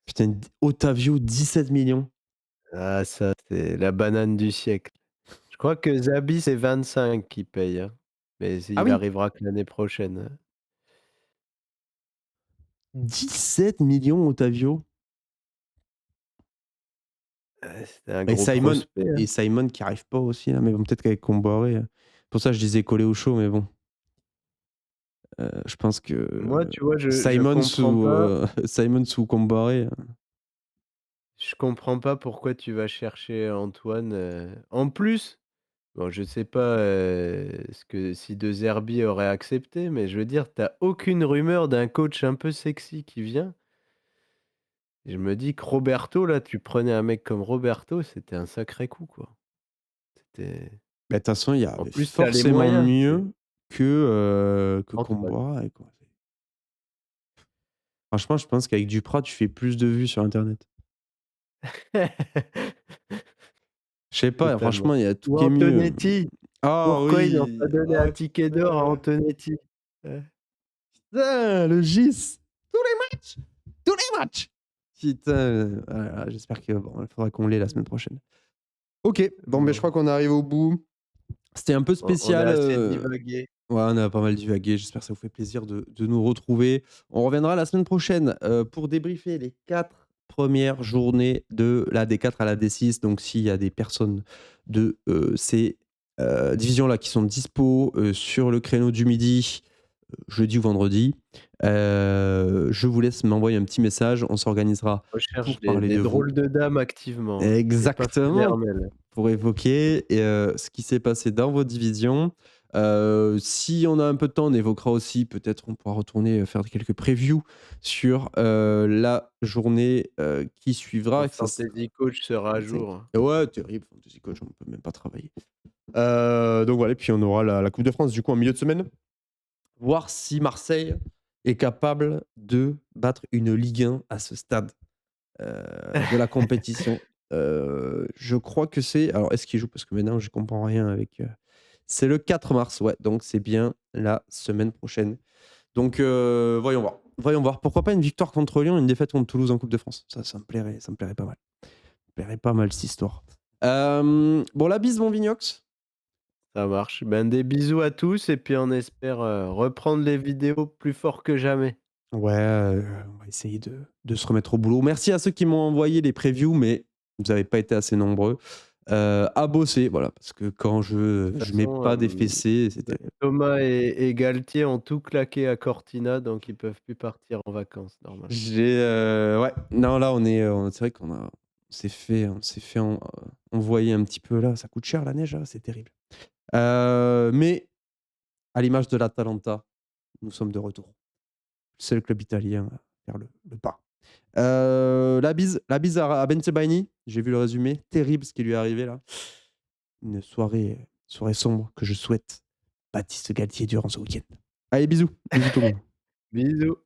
Putain, Otavio, 17 000 000. Ah ça, c'est la banane du siècle. Je crois que Zabi, c'est 25 qu'ils payent, hein, mais Ah il oui! arrivera que l'année prochaine. 17 000 000 Otavio C'était un et gros Simon prospect, hein. et Simon qui arrive pas aussi là, mais bon, peut-être qu'avec Comboiré, pour ça je disais collé au chaud, mais bon, je pense que Moi, tu vois, je Simons comprends ou, pas Simons ou Comboiré, je comprends pas pourquoi tu vas chercher Antoine, en plus, bon, je sais pas, ce que si De Zerbi aurait accepté, mais je veux dire, tu as aucune rumeur d'un coach un peu sexy qui vient. Et je me dis que Roberto, là, tu prenais un mec comme Roberto, c'était un sacré coup, quoi. C'était bah, de toute façon, il y en avait plus, tu as les forcément moyens, c'est mieux que Antoine. Comboiré, quoi. Franchement, je pense qu'avec Duprat, tu fais plus de vues sur internet. Je sais pas, Totalement. franchement, il y a tout Ou qui est mieux. Antonetti, Ah pourquoi ils n'ont pas oui! donné un Ah ticket d'or à putain! Antonetti? Ouais. Putain, le GIS! Tous les matchs! Tous les matchs! Putain, ah là là, j'espère que bon, il faudra qu'on l'ait la semaine prochaine. OK, bon, mais je Bon, crois qu'on arrive au bout. C'était un peu on a spécial, assez divagué. ouais, on a pas mal divagué. J'espère que ça vous fait plaisir de nous retrouver. On reviendra la semaine prochaine, pour débriefer les 4 premières journées de la D4 à la D6. Donc s'il y a des personnes de, ces, divisions-là qui sont dispo, sur le créneau du midi, jeudi ou vendredi, je vous laisse m'envoyer un petit message. On s'organisera Recherche pour des parler des de vous. drôles de dames activement, hein, et pas Fred Exactement, Hermel. pour évoquer ce qui s'est passé dans vos divisions. Si on a un peu de temps, on évoquera aussi, peut-être on pourra retourner faire quelques previews sur la journée qui Mon suivra. Que ça fantasy coach sera à c'est- jour. Ouais, terrible, Fantasy Coach, on peut même pas travailler. Donc voilà, et puis on aura la Coupe de France du coup en milieu de semaine. Voir si Marseille est capable de battre une Ligue 1 à ce stade de la compétition. Je crois que c'est. Alors, est-ce qu'il joue? Parce que maintenant, je comprends rien avec. C'est le 4 mars, ouais. Donc, c'est bien la semaine prochaine. Donc, voyons voir. Voyons voir. Pourquoi pas une victoire contre Lyon, une défaite contre Toulouse en Coupe de France? Ça me plairait pas mal. Ça me plairait pas mal cette histoire. Bon, la bise, mon Vignox. Ça marche. Ben, des bisous à tous et puis on espère, reprendre les vidéos plus fort que jamais. Ouais, on va essayer de se remettre au boulot. Merci à ceux qui m'ont envoyé les previews, mais vous n'avez pas été assez nombreux. à bosser, voilà, parce que quand De toute je mets façon, pas des fessées, c'est terrible. Thomas et Galtier ont tout claqué à Cortina, donc ils peuvent plus partir en vacances normalement. Ouais, non, là, c'est vrai on s'est fait envoyer un petit peu là, ça coûte cher la neige là, c'est terrible. Mais à l'image de l'Atalanta, nous sommes de retour. Seul club italien à faire le pas. La bise à Ben Sebaini, j'ai vu le résumé, terrible ce qui lui est arrivé là. Une soirée sombre que je souhaite Baptiste Galtier durant ce week-end. Allez, bisous, bisous tout le monde. Bisous.